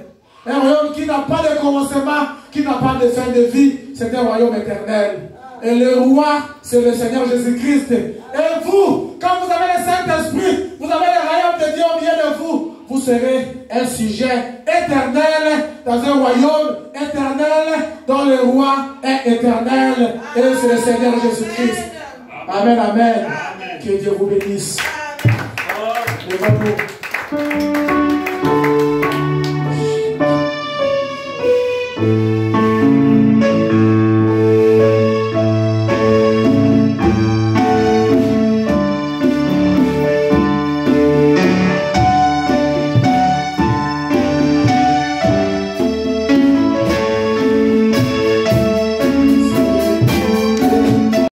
Un royaume qui n'a pas de commencement, qui n'a pas de fin de vie. C'est un royaume éternel. Et le roi, c'est le Seigneur Jésus-Christ. Et vous, quand vous avez le Saint-Esprit, vous avez le royaume de Dieu au milieu de vous. Vous serez un sujet éternel dans un royaume éternel dont le roi est éternel. Et c'est le Seigneur Jésus-Christ. Amen, amen. Que Dieu vous bénisse. Levez-vous.